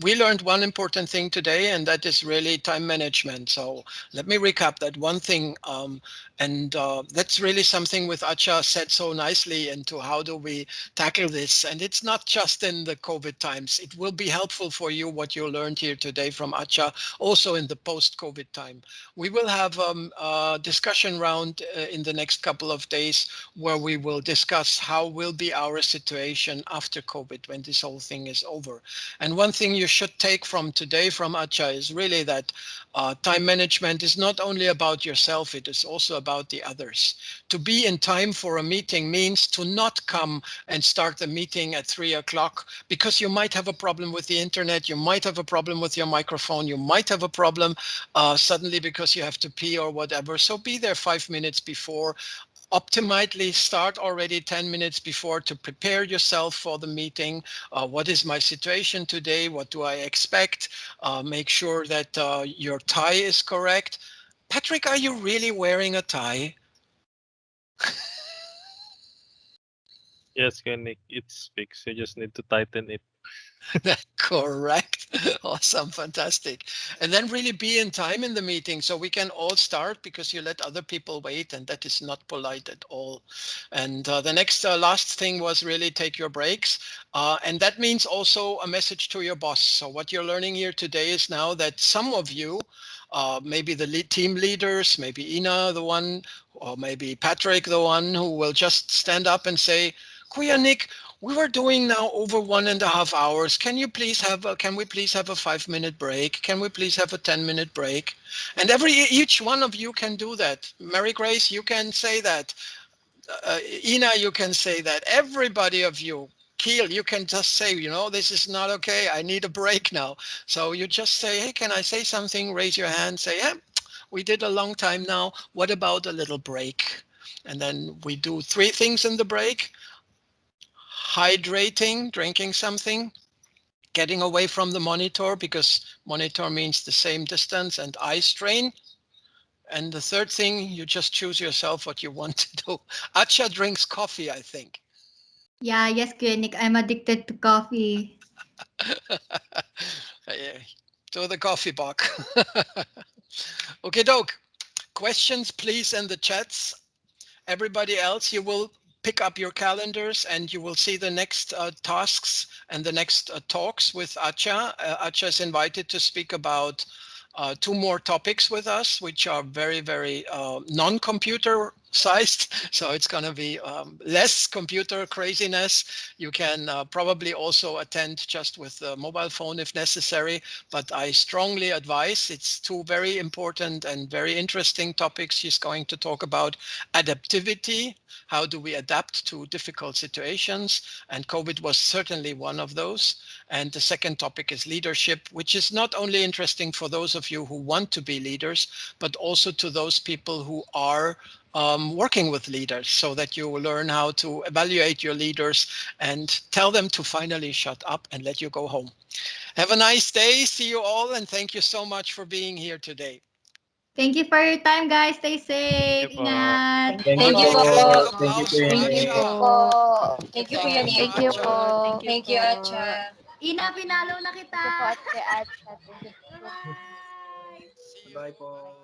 we learned one important thing today, and that is really time management. So let me recap that one thing. And that's really something with Atcha said so nicely into how do we tackle this. And it's not just in the COVID times. It will be helpful for you what you learned here today from Atcha, also in the post-COVID time. We will have a discussion round in the next couple of days where we will discuss how will be our situation after COVID when this whole thing is over. And one thing you should take from today from Atcha is really that time management is not only about yourself, it is also about the others. To be in time for a meeting means to not come and start the meeting at 3 o'clock, because you might have a problem with the internet, you might have a problem with your microphone, you might have a problem suddenly because you have to pee or whatever. So be there 5 minutes before. Optimally start already 10 minutes before to prepare yourself for the meeting. What is my situation today? What do I expect? Make sure that your tie is correct. Patrick, are you really wearing a tie? Yes, Koenig, it's fixed. You just need to tighten it. Correct. Awesome. Fantastic. And then really be in time in the meeting so we can all start, because you let other people wait, and that is not polite at all. And the next last thing was really take your breaks. And that means also a message to your boss. So what you're learning here today is now that some of you, maybe the team leaders, maybe Ina, the one, or maybe Patrick, the one who will just stand up and say, Kuya Nick, we were doing now over 1.5 hours. Can we please have a 5-minute break? Can we please have a 10-minute break? And each one of you can do that. Mary Grace, you can say that. Ina, you can say that. Everybody of you. Keel, you can just say, this is not okay. I need a break now. So you just say, hey, can I say something? Raise your hand. Say, yeah, we did a long time now. What about a little break? And then we do 3 things in the break. Hydrating, drinking something, getting away from the monitor, because monitor means the same distance, and eye strain. And the third thing, you just choose yourself what you want to do. Atcha drinks coffee, I think. Yeah, yes, Kuya Nick. I'm addicted to coffee. To the coffee box. Okay, doke. Questions, please, in the chats. Everybody else, you will pick up your calendars and you will see the next tasks and the next talks with Atcha. Atcha is invited to speak about 2 more topics with us, which are very, very non-computer sized. So it's going to be less computer craziness. You can probably also attend just with the mobile phone if necessary, but I strongly advise. It's 2 very important and very interesting topics. She's going to talk about adaptivity. How do we adapt to difficult situations? And COVID was certainly one of those. And the second topic is leadership, which is not only interesting for those of you who want to be leaders, but also to those people who are working with leaders, so that you will learn how to evaluate your leaders and tell them to finally shut up and let you go home. Have a nice day. See you all. And thank you so much for being here today. Thank you for your time, guys. Stay Thank you safe. po. Ingat. Thank Thank you you po. po. Thank you, Applause Kuya for Thank you Nick. Atcha. po. Thank you, Thank Kuya you Nick. for Thank you Atcha. po. Thank you, Atcha. Ina, pinalo na Thank kita. you po, Ate Atcha. Thank you po. Bye-bye. See you. Bye po.